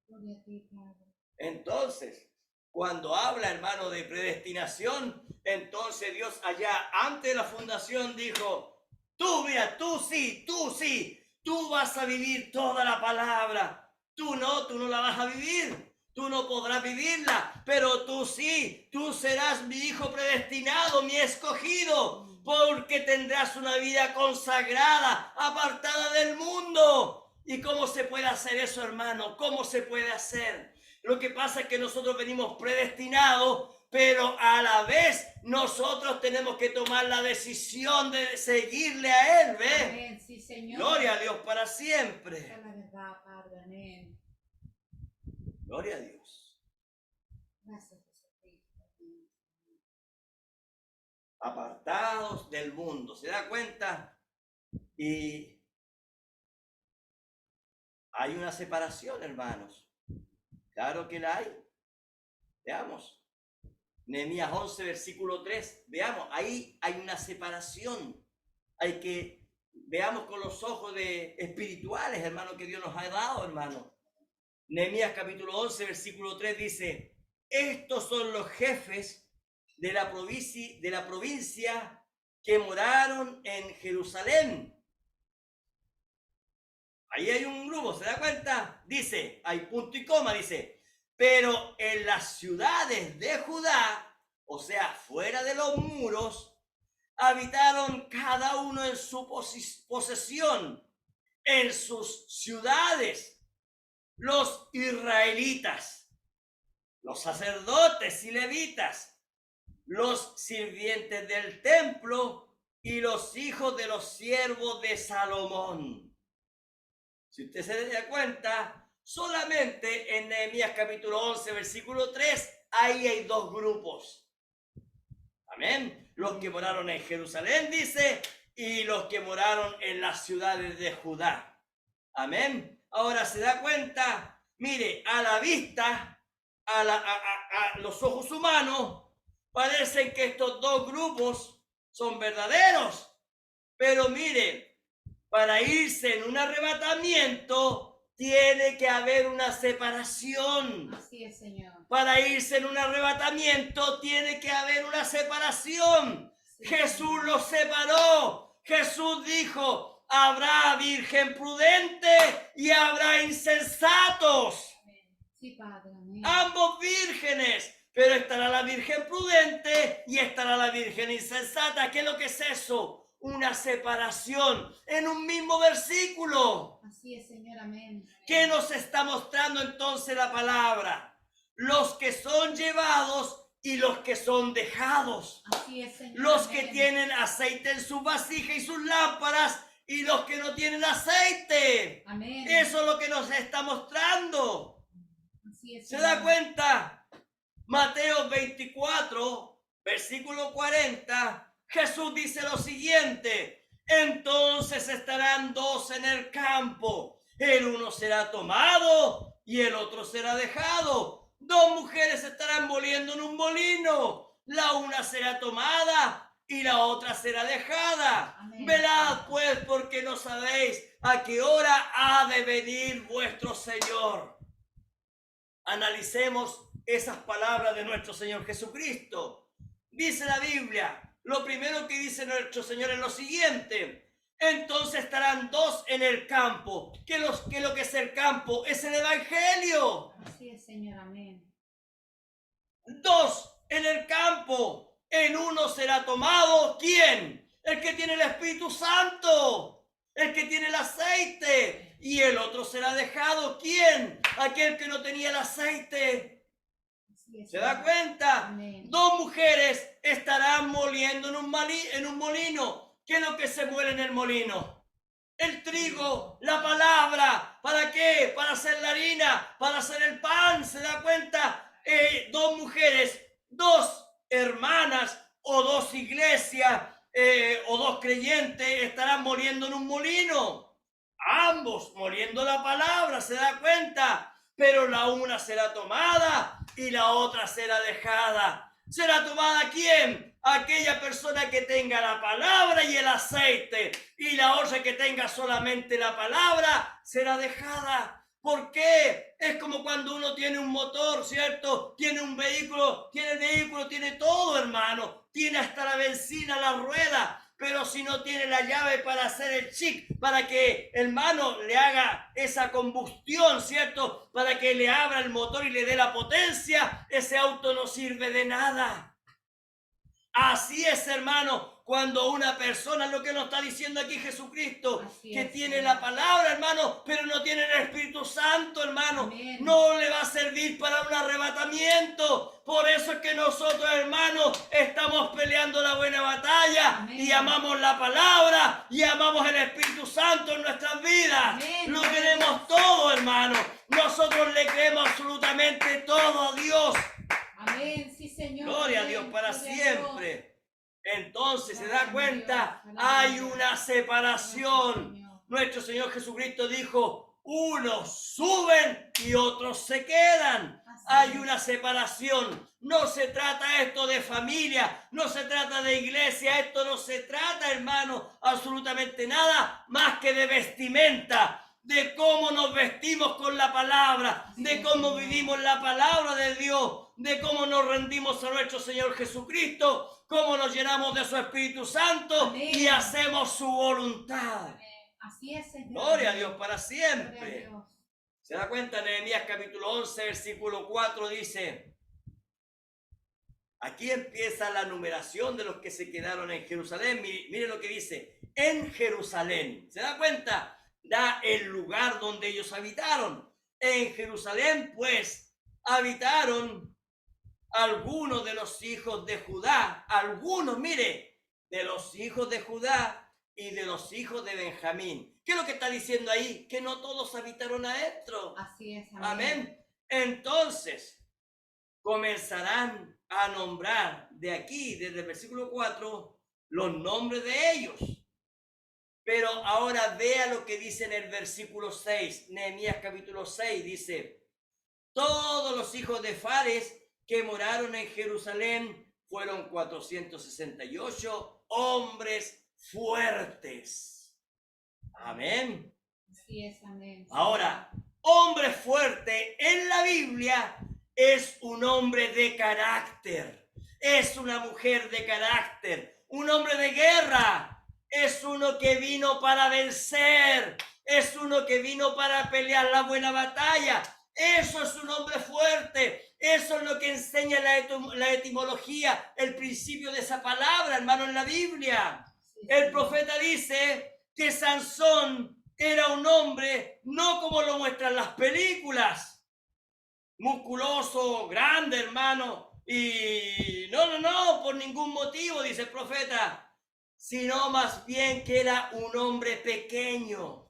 Gloria a ti, Padre. Entonces, cuando habla, hermano, de predestinación, entonces Dios allá antes de la fundación dijo, tú, mira, tú sí, tú vas a vivir toda la palabra. Tú no la vas a vivir. Tú no podrás vivirla, pero tú sí, tú serás mi hijo predestinado, mi escogido, porque tendrás una vida consagrada, apartada del mundo. ¿Y cómo se puede hacer eso, hermano? ¿Cómo se puede hacer? Lo que pasa es que nosotros venimos predestinados, pero a la vez nosotros tenemos que tomar la decisión de seguirle a Él, ¿ve? Amén. Sí, Señor. Gloria a Dios para Esa siempre. es la verdad, Padre. Amén. Gloria a Dios. Gracias, Jesucristo. Apartados del mundo. ¿Se da cuenta? Y hay una separación, hermanos. Claro que la hay. Veamos. Nehemías 11, versículo 3. Veamos, ahí hay una separación. Hay que, veamos con los ojos espirituales, hermano, que Dios nos ha dado, hermano. Nehemías capítulo 11, versículo 3 dice, estos son los jefes de la provincia que moraron en Jerusalén. Ahí hay un grupo, ¿se da cuenta? Dice, hay punto y coma, dice, pero en las ciudades de Judá, o sea, fuera de los muros, habitaron cada uno en su posesión, en sus ciudades, los israelitas, los sacerdotes y levitas, los sirvientes del templo y los hijos de los siervos de Salomón. Si usted se da cuenta, solamente en Nehemías capítulo 11, versículo 3, ahí hay dos grupos. Amén. Los que moraron en Jerusalén, dice, y los que moraron en las ciudades de Judá. Amén. Ahora se da cuenta, mire, a la vista, a los ojos humanos, parecen que estos dos grupos son verdaderos. Pero mire, para irse en un arrebatamiento, tiene que haber una separación. Así es, Señor. Para irse en un arrebatamiento, tiene que haber una separación. Sí, Jesús los separó. Jesús dijo, habrá virgen prudente y habrá insensatos. Amén. Sí, Padre. Amén. Ambos vírgenes. Pero estará la virgen prudente y estará la virgen insensata. ¿Qué es lo que es eso? Una separación en un mismo versículo. Así es, Señor. Amén. ¿Qué nos está mostrando entonces la palabra? Los que son llevados y los que son dejados, Así es, Señor. los que amén. tienen aceite en sus vasijas y sus lámparas y los que no tienen aceite. Amén. Eso es lo que nos está mostrando. Así es, ¿Se Señor. da cuenta? Mateo 24, versículo 40, Jesús dice lo siguiente: entonces estarán dos en el campo, el uno será tomado y el otro será dejado. Dos mujeres estarán moliendo en un molino, la una será tomada y la otra será dejada. Amén. Velad pues, porque no sabéis a qué hora ha de venir vuestro Señor. Analicemos esas palabras de nuestro Señor Jesucristo. Dice la Biblia, lo primero que dice nuestro Señor es lo siguiente: entonces estarán dos en el campo. ¿Qué lo que es el campo? Es el Evangelio. Así es, Señor. Amén. Dos en el campo. En uno será tomado, ¿quién? El que tiene el Espíritu Santo, el que tiene el aceite. Y el otro será dejado, ¿quién? Aquel que no tenía el aceite. Así es, ¿Se da Señor. cuenta? Amén. Dos mujeres estarán moliendo en un molino. ¿Qué es lo que se muele en el molino? El trigo, la palabra. ¿Para qué? Para hacer la harina, para hacer el pan. ¿Se da cuenta? Dos mujeres, dos hermanas o dos iglesias o dos creyentes estarán moliendo en un molino. Ambos moliendo la palabra, ¿se da cuenta? Pero la una será tomada y la otra será dejada. ¿Será tomada quién? Aquella persona que tenga la palabra y el aceite, y la otra que tenga solamente la palabra será dejada. ¿Por qué? Es como cuando uno tiene un motor, ¿cierto? Tiene un vehículo, tiene todo, hermano. Tiene hasta la benzina, la rueda. Pero si no tiene la llave para hacer el chic, para que el hermano le haga esa combustión, ¿cierto? Para que le abra el motor y le dé la potencia, ese auto no sirve de nada. Así es, hermano, cuando una persona, lo que nos está diciendo aquí Jesucristo, Así que es, tiene Señor. la palabra, hermano, pero no tiene el Espíritu Santo, hermano, Amén. no le va a servir para un arrebatamiento. Por eso es que nosotros, hermanos, estamos peleando la buena batalla. Amén. Y amamos la palabra y amamos el Espíritu Santo en nuestras vidas. Amén. Lo queremos todo, hermano. Nosotros le creemos absolutamente todo a Dios. Amén. Sí, Señor. Gloria a Amén. Dios para Gloria a siempre. Entonces, se da Gloria a cuenta, Dios. hay Aleluya. una separación. Señor. Nuestro Señor Jesucristo dijo, unos suben y otros se quedan. Así Hay es. una separación. No se trata esto de familia, no se trata de iglesia, esto no se trata, hermano, absolutamente nada más que de vestimenta, de cómo nos vestimos con la palabra, de cómo vivimos la palabra de Dios, de cómo nos rendimos a nuestro Señor Jesucristo, cómo nos llenamos de su Espíritu Santo. Amén. Y hacemos su voluntad. Así es, Señor. Gloria a Amén. Dios para Gloria a siempre. Dios. ¿Se da cuenta? Nehemías capítulo 11, versículo 4 dice, aquí empieza la numeración de los que se quedaron en Jerusalén. Miren lo que dice, en Jerusalén. ¿Se da cuenta? Da el lugar donde ellos habitaron. En Jerusalén, pues, habitaron algunos de los hijos de Judá. Algunos, mire, de los hijos de Judá y de los hijos de Benjamín. ¿Qué es lo que está diciendo ahí? Que no todos habitaron adentro. Así es. Amén. Entonces, comenzarán a nombrar de aquí, desde el versículo 4, los nombres de ellos. Pero ahora vea lo que dice en el versículo 6, Nehemías capítulo 6, dice, todos los hijos de Fares que moraron en Jerusalén fueron 468 hombres fuertes. Amén. Así es. Amén. Ahora, hombre fuerte en la Biblia es un hombre de carácter, es una mujer de carácter, un hombre de guerra, es uno que vino para vencer, es uno que vino para pelear la buena batalla. Eso es un hombre fuerte. Eso es lo que enseña la etimología, el principio de esa palabra, hermano, en la Biblia. Sí, El Señor. profeta dice que Sansón era un hombre no como lo muestran las películas, musculoso, grande, hermano, Y no, por ningún motivo, dice el profeta, sino más bien que era un hombre pequeño,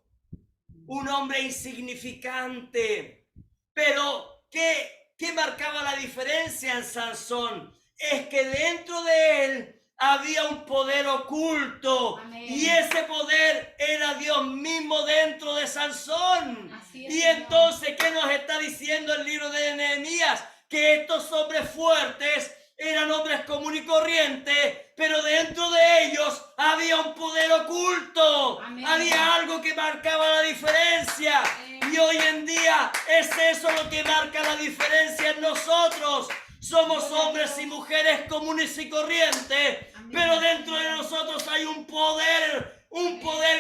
un hombre insignificante. Pero, ¿qué marcaba la diferencia en Sansón? Es que dentro de él había un poder oculto. Amén. Y ese poder era Dios mismo dentro de Sansón. Así es, Y Señor. entonces, ¿qué nos está diciendo el libro de Nehemías? Que estos hombres fuertes eran hombres comunes y corrientes, pero dentro de ellos había un poder oculto. Amén. Había algo que marcaba la diferencia. Amén. Y hoy en día es eso lo que marca la diferencia en nosotros. Somos hombres y mujeres comunes y corrientes, Amén. pero dentro de nosotros hay un poder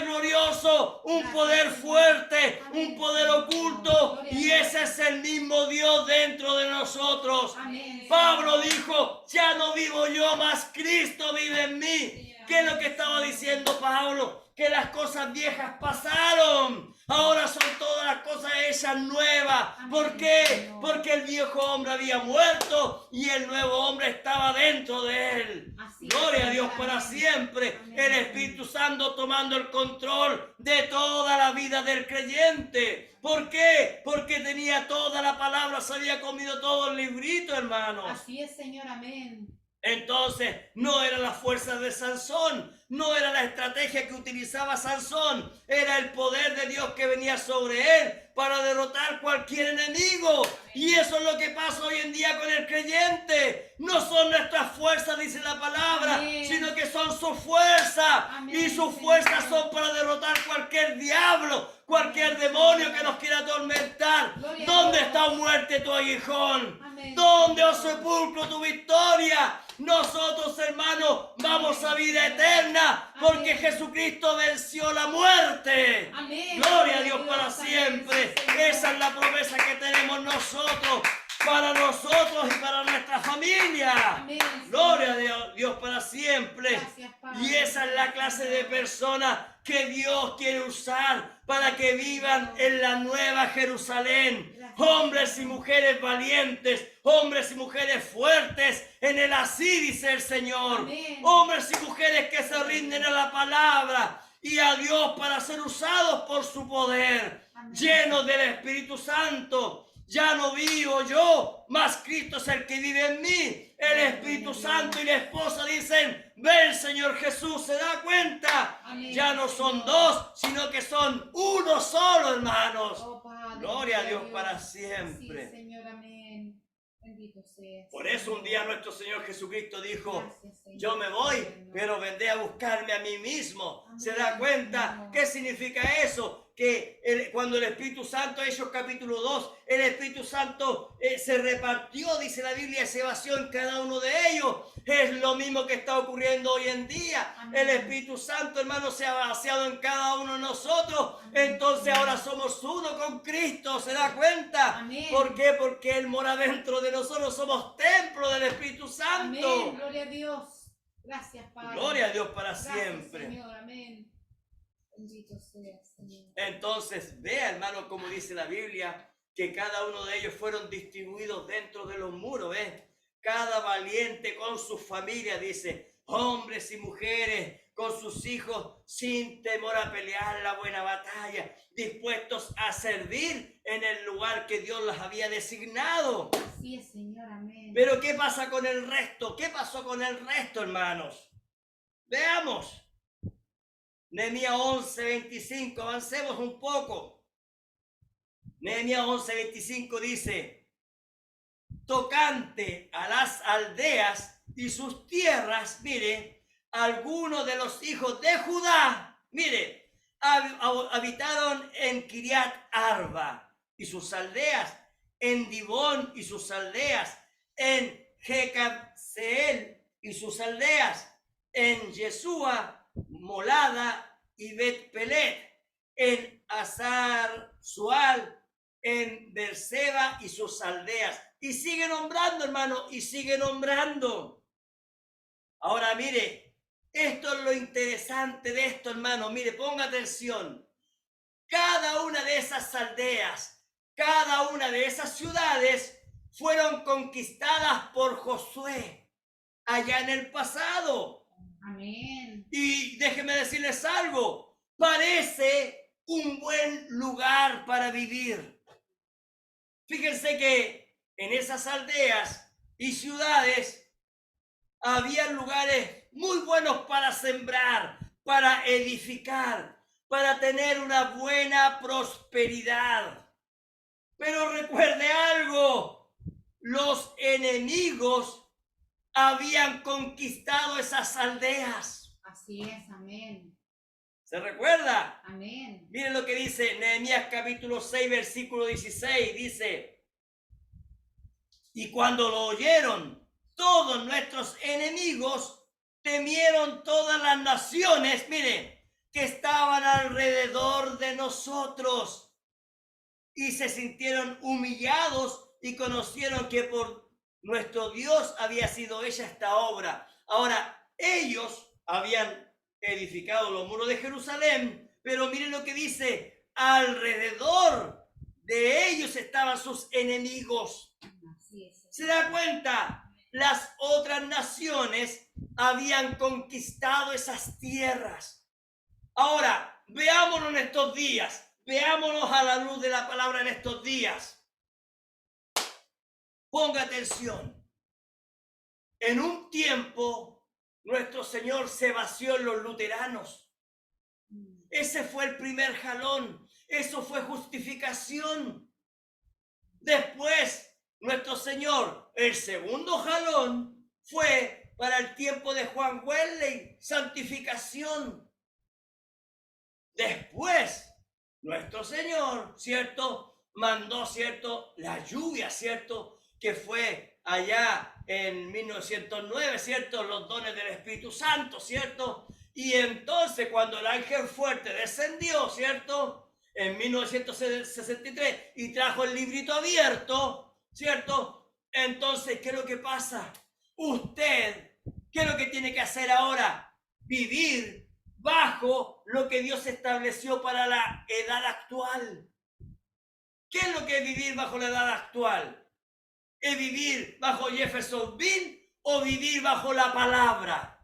glorioso, un poder fuerte, un poder oculto, y ese es el mismo Dios dentro de nosotros. Amén. Pablo dijo, ya no vivo yo, mas Cristo vive en mí. ¿Qué es lo que estaba diciendo Pablo? Que las cosas viejas pasaron, ahora son todas las cosas hechas nuevas. ¿Por qué? Porque el viejo hombre había muerto y el nuevo hombre estaba dentro de él. Gloria a Dios para siempre. El Espíritu Santo tomando el control de toda la vida del creyente. ¿Por qué? Porque tenía toda la palabra, se había comido todo el librito, hermanos. Así es, Señor, amén. Entonces, no era la fuerza de Sansón, no era la estrategia que utilizaba Sansón, era el poder de Dios que venía sobre él para derrotar cualquier enemigo. Y eso es lo que pasa hoy en día con el creyente. No son nuestras fuerzas, dice la palabra, Amén. sino que son su fuerza. Amén, Y sus Señor. fuerzas son para derrotar cualquier diablo, cualquier demonio que nos quiera atormentar. Gloria a ¿Dónde Dios. está, oh muerte, tu aguijón? Amén. ¿Dónde, oh sepulcro, tu victoria? Nosotros, hermanos, vamos a vida eterna porque Amén. Jesucristo venció la muerte. Amén. Gloria a Dios para Amén. siempre. Sí, Señor. Esa es la promesa que tenemos nosotros, para nosotros y para nuestra familia. Amén. Gloria a Dios para siempre. Gracias, Padre. Y esa es la clase de personas que Dios quiere usar para que vivan en la nueva Jerusalén. Hombres y mujeres valientes, hombres y mujeres fuertes en el así, dice el Señor. Amén. Hombres y mujeres que se rinden a la palabra y a Dios para ser usados por su poder, Amén. llenos del Espíritu Santo. Ya no vivo yo, mas Cristo es el que vive en mí. El Espíritu Santo y la esposa dicen, ven Señor Jesús, ¿se da cuenta? Amén. Ya no son dos, sino que son uno solo, hermanos. Oh, Padre, Gloria a Dios para siempre. Sí, Señor, amén. Bendito seas. Por eso un día nuestro Señor Jesucristo dijo, Gracias, Señor. yo me voy, Señor. pero vendré a buscarme a mí mismo. Amén, ¿Se da cuenta? Señor. ¿Qué significa eso? Que cuando el Espíritu Santo, Hechos capítulo 2, el Espíritu Santo se repartió, dice la Biblia, se vació en cada uno de ellos. Es lo mismo que está ocurriendo hoy en día. Amén. El Espíritu Santo, hermano, se ha vaciado en cada uno de nosotros. Entonces ahora somos uno con Cristo. ¿Se da cuenta? Amén. ¿Por qué? Porque Él mora dentro de nosotros. Somos templo del Espíritu Santo. Amén. Gloria a Dios. Gracias, Padre. Gloria a Dios para Gracias, siempre. Señor, amén. Bendito seas, Señor. Entonces, vea, hermano, como dice la Biblia, que cada uno de ellos fueron distribuidos dentro de los muros, ¿ves? Cada valiente con su familia, dice, hombres y mujeres con sus hijos, sin temor a pelear la buena batalla, dispuestos a servir en el lugar que Dios les había designado. Así es, Señor, amén. Pero ¿qué pasa con el resto? ¿Qué pasó con el resto, hermanos? Veamos. Nehemías 11:25, avancemos un poco. Nehemías 11:25 dice, tocante a las aldeas y sus tierras, mire, algunos de los hijos de Judá, mire, habitaron en Kiriat Arba y sus aldeas, en Dibón y sus aldeas, en Jecabseel y sus aldeas, en Yeshua, Molada y Bet-Pelet, en Azar Sual, en Berseba y sus aldeas. Y sigue nombrando, hermano, y sigue nombrando. Ahora mire, esto es lo interesante de esto, hermano. Mire, ponga atención. Cada una de esas aldeas, cada una de esas ciudades fueron conquistadas por Josué allá en el pasado. Amén. Y déjenme decirles algo, parece un buen lugar para vivir. Fíjense que en esas aldeas y ciudades había lugares muy buenos para sembrar, para edificar, para tener una buena prosperidad. Pero recuerde algo, los enemigos habían conquistado esas aldeas. Así es, amén. ¿Se recuerda? Amén. Miren lo que dice Nehemías capítulo 6, versículo 16. Dice, y cuando lo oyeron todos nuestros enemigos, temieron todas las naciones, miren, que estaban alrededor de nosotros, y se sintieron humillados y conocieron que por nuestro Dios había sido hecha esta obra. Ahora, ellos habían edificado los muros de Jerusalén, pero miren lo que dice, alrededor de ellos estaban sus enemigos. Así es. ¿Se da cuenta? Las otras naciones habían conquistado esas tierras. Ahora, veámonos en estos días. Veámonos a la luz de la palabra en estos días. Ponga atención. En un tiempo, nuestro Señor se vació en los luteranos. Ese fue el primer jalón. Eso fue justificación. Después, nuestro Señor, el segundo jalón, fue para el tiempo de Juan Wesley, santificación. Después, nuestro Señor, ¿cierto? Mandó, ¿cierto? La lluvia, ¿cierto? Que fue allá en 1909, ¿cierto? Los dones del Espíritu Santo, ¿cierto? Y entonces cuando el ángel fuerte descendió, ¿cierto? En 1963 y trajo el librito abierto, ¿cierto? Entonces, ¿qué es lo que pasa? Usted, ¿qué es lo que tiene que hacer ahora? Vivir bajo lo que Dios estableció para la edad actual. ¿Qué es lo que es vivir bajo la edad actual? ¿Es vivir bajo Jeffersonville o vivir bajo la palabra?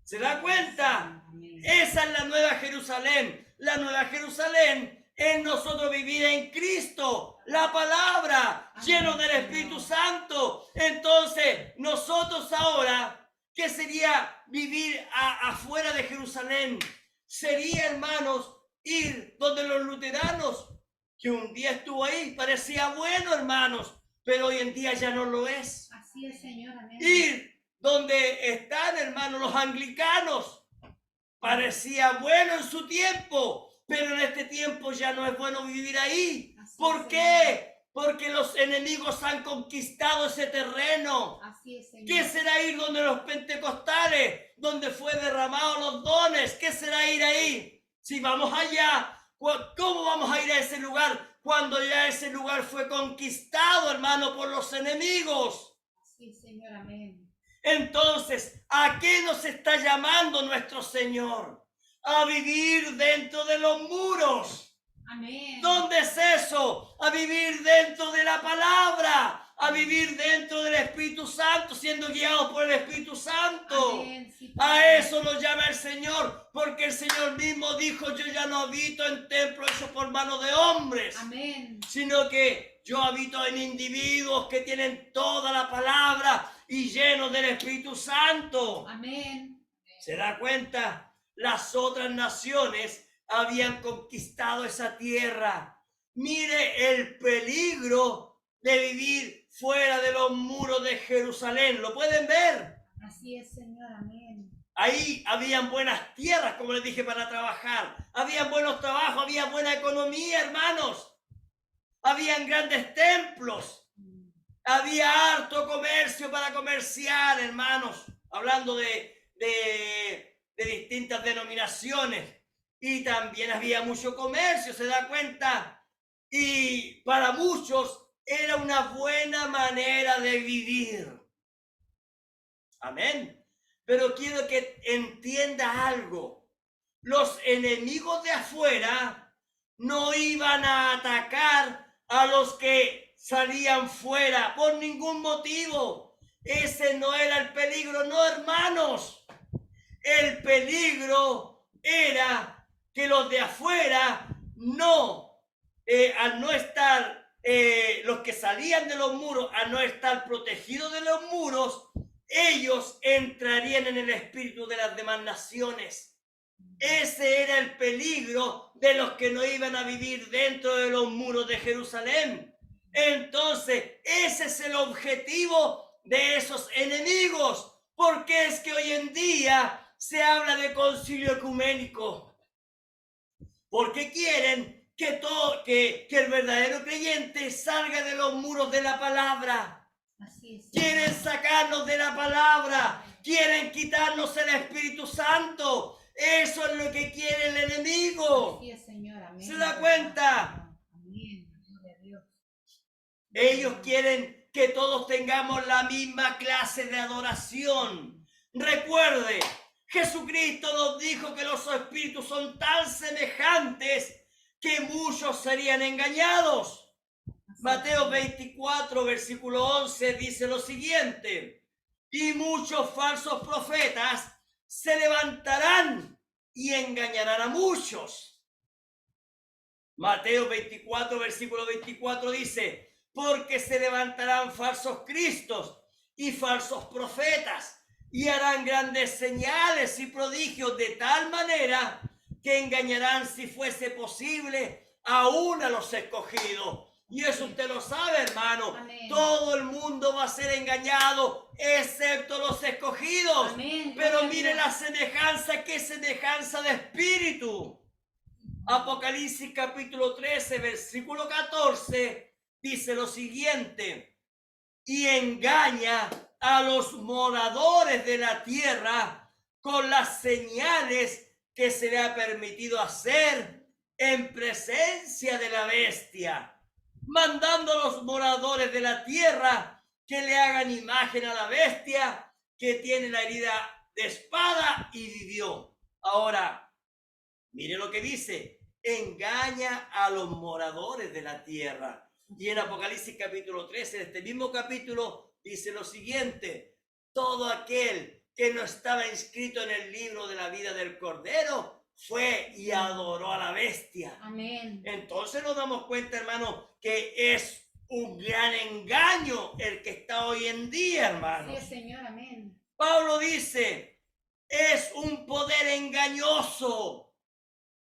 ¿Se da cuenta? Esa es la nueva Jerusalén. La nueva Jerusalén es nosotros vivir en Cristo, la palabra, lleno del Espíritu Santo. Entonces, nosotros ahora, ¿qué sería vivir afuera de Jerusalén? Sería, hermanos, ir donde los luteranos, que un día estuvo ahí, parecía bueno, hermanos, pero hoy en día ya no lo es. Así es, Señor, amén. Ir donde están, hermanos, los anglicanos, parecía bueno en su tiempo, pero en este tiempo ya no es bueno vivir ahí. ¿Por qué? Porque los enemigos han conquistado ese terreno. Así es, Señor. ¿Qué será ir donde los pentecostales, donde fue derramados los dones? ¿Qué será ir ahí? Si vamos allá, ¿cómo vamos a ir a ese lugar cuando ya ese lugar fue conquistado, hermano, por los enemigos? Así es, Señor, amén. Entonces, ¿a qué nos está llamando nuestro Señor? A vivir dentro de los muros. Amén. ¿Dónde es eso? A vivir dentro de la palabra, a vivir dentro del Espíritu Santo, siendo guiados por el Espíritu Santo. Amén. Sí, A eso nos llama el Señor, porque el Señor mismo dijo, yo ya no habito en templos hechos por manos de hombres, amén. sino que yo habito en individuos que tienen toda la palabra y llenos del Espíritu Santo. Amén. ¿Se da cuenta? Las otras naciones habían conquistado esa tierra. Mire el peligro de vivir fuera de los muros de Jerusalén. ¿Lo pueden ver? Así es, Señor, amén. Ahí habían buenas tierras, como les dije, para trabajar. Habían buenos trabajos, había buena economía, hermanos. Habían grandes templos. Había harto comercio para comerciar, hermanos. Hablando de distintas denominaciones. Y también había mucho comercio, ¿se da cuenta? Y para muchos era una buena manera de vivir. Amén. Pero quiero que entienda algo. Los enemigos de afuera no iban a atacar a los que salían fuera por ningún motivo. Ese no era el peligro, no, hermanos. El peligro era que los de afuera al no estar, los que salían de los muros, al no estar protegidos de los muros, ellos entrarían en el espíritu de las demás naciones. Ese era el peligro de los que no iban a vivir dentro de los muros de Jerusalén. Entonces, ese es el objetivo de esos enemigos. Porque es que hoy en día se habla de concilio ecuménico. Porque quieren que el verdadero creyente salga de los muros de la palabra. Así es. Quieren sacarnos de la palabra. Quieren quitarnos el Espíritu Santo. Eso es lo que quiere el enemigo. Así es, Señor. Amén. ¿Se da cuenta? Amén. Gloria a Dios. Ellos quieren que todos tengamos la misma clase de adoración. Recuerde, Jesucristo nos dijo que los espíritus son tan semejantes que muchos serían engañados. Mateo 24, versículo 11 dice lo siguiente: y muchos falsos profetas se levantarán y engañarán a muchos. Mateo 24, versículo 24 dice: porque se levantarán falsos cristos y falsos profetas y harán grandes señales y prodigios de tal manera que engañarán, si fuese posible, aún a los escogidos. Y eso usted lo sabe, hermano. Amén. Todo el mundo va a ser engañado, excepto los escogidos. Amén. Pero mire la semejanza, qué semejanza de espíritu. Apocalipsis capítulo 13, versículo 14, dice lo siguiente: y engaña a los moradores de la tierra con las señales que se le ha permitido hacer en presencia de la bestia, mandando a los moradores de la tierra que le hagan imagen a la bestia que tiene la herida de espada y vivió. Ahora, mire lo que dice: engaña a los moradores de la tierra. Y en Apocalipsis capítulo 13, en este mismo capítulo, dice lo siguiente: todo aquel que no estaba inscrito en el libro de la vida del Cordero fue y adoró a la bestia. Amén. Entonces nos damos cuenta, hermano, que es un gran engaño el que está hoy en día, hermano. Así es, Señor. Amén. Pablo dice: es un poder engañoso,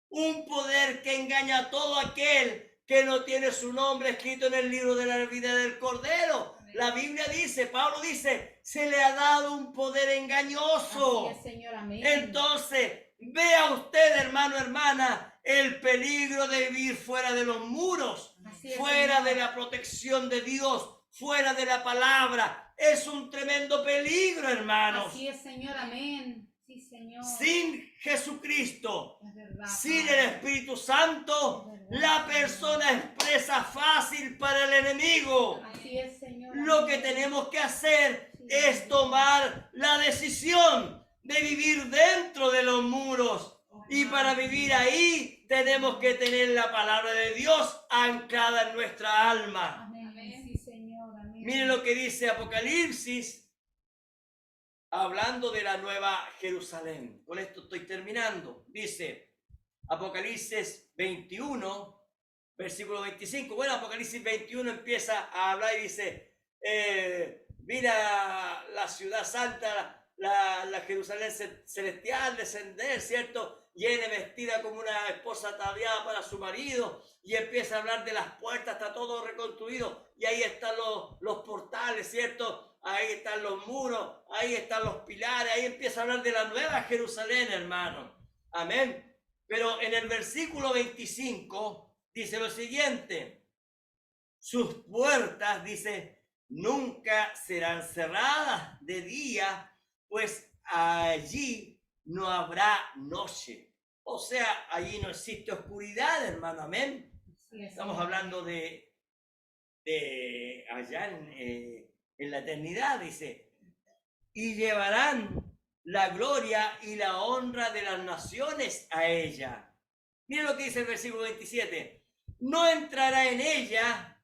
un poder que engaña a todo aquel que no tiene su nombre escrito en el libro de la vida del Cordero. La Biblia dice, Pablo dice, se le ha dado un poder engañoso. Así es, Señor. Amén. Entonces, vea usted, hermano, hermana, el peligro de vivir fuera de los muros, fuera de la protección de Dios, fuera de la palabra. Es un tremendo peligro, hermanos. Así es, Señor. Amén. Sí, Señor. Sin Jesucristo, Es verdad, sin el Espíritu Santo, la persona es presa fácil para el enemigo. Así es, Señor. Lo que tenemos que hacer es tomar la decisión de vivir dentro de los muros. Y para vivir ahí tenemos que tener la palabra de Dios anclada en nuestra alma. Amén. Sí, Señor. Amén. Miren lo que dice Apocalipsis, hablando de la nueva Jerusalén. Con esto estoy terminando. Dice Apocalipsis 21, versículo 25. Bueno, Apocalipsis 21 empieza a hablar y dice, mira la ciudad santa, la Jerusalén celestial descender, ¿cierto? Llena, vestida como una esposa ataviada para su marido, y empieza a hablar de las puertas, está todo reconstruido, y ahí están los portales, ¿cierto? Ahí están los muros, ahí están los pilares, ahí empieza a hablar de la nueva Jerusalén, hermano. Amén. Pero en el versículo 25 dice lo siguiente: sus puertas, dice, nunca serán cerradas de día, pues allí no habrá noche. O sea, allí no existe oscuridad, hermano. Amén. Estamos hablando de allá en la eternidad, dice, y llevarán la gloria y la honra de las naciones a ella. Miren lo que dice el versículo 27. No entrará en ella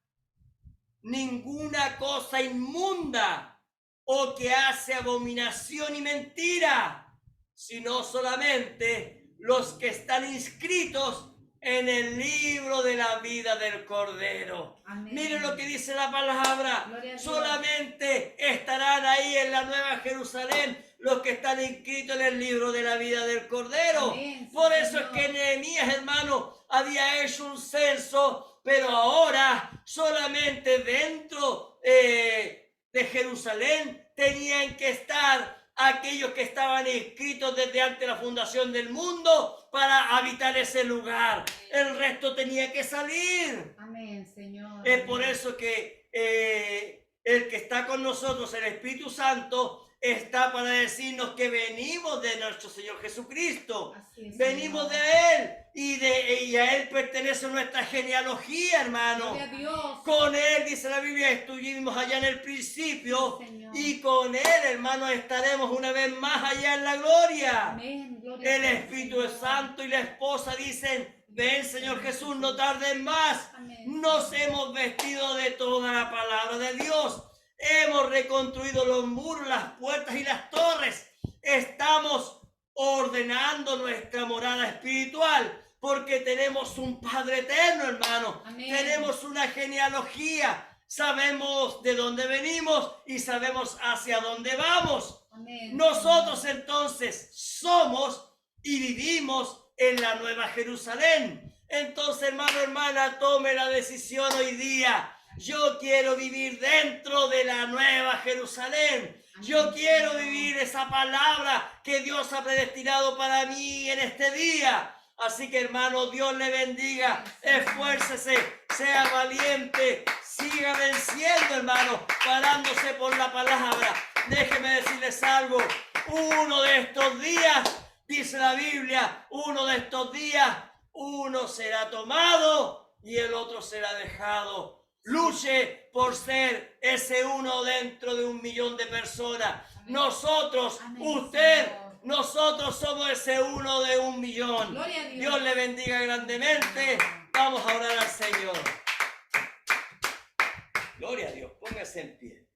ninguna cosa inmunda o que hace abominación y mentira, sino solamente los que están inscritos en el libro de la vida del Cordero. Amén. Miren lo que dice la palabra. Gloria a Dios. Solamente estarán ahí en la Nueva Jerusalén los que están inscritos en el libro de la vida del Cordero. Amén, sí, Por eso Señor. es que Nehemías, hermano, había hecho un censo, pero ahora solamente dentro de Jerusalén tenían que estar aquellos que estaban inscritos desde antes de la fundación del mundo para habitar ese lugar. El resto tenía que salir. Amén, Señor. Es por eso que el que está con nosotros, el Espíritu Santo, está para decirnos que venimos de nuestro Señor Jesucristo. Así es, Venimos Señor. de Él y a Él pertenece nuestra genealogía, hermano. Gloria a Dios. Con Él, dice la Biblia, estuvimos allá en el principio Sí, Señor. y con Él, hermano, estaremos una vez más allá en la gloria. Amén. Gloria a El Dios, Espíritu Señor. Santo y la esposa dicen, ven Señor Jesús, no tarden más. Amén. Nos hemos vestido de toda la palabra de Dios. Hemos reconstruido los muros, las puertas y las torres. Estamos ordenando nuestra morada espiritual porque tenemos un Padre eterno, hermano. Amén. Tenemos una genealogía. Sabemos de dónde venimos y sabemos hacia dónde vamos. Amén. Nosotros entonces somos y vivimos en la Nueva Jerusalén. Entonces, hermano, hermana, tome la decisión hoy día. Yo quiero vivir dentro de la Nueva Jerusalén. Yo quiero vivir esa palabra que Dios ha predestinado para mí en este día. Así que, hermano, Dios le bendiga. Esfuércese, sea valiente, siga venciendo, hermano, parándose por la palabra. Déjeme decirles algo. Uno de estos días, dice la Biblia, uno de estos días, uno será tomado y el otro será dejado. Luche por ser ese uno dentro de 1.000.000 de personas. Amén. Nosotros, Amén, usted, Señor. nosotros somos ese uno de 1.000.000. Gloria a Dios. Dios le bendiga grandemente. Vamos a orar al Señor. Gloria a Dios. Póngase en pie.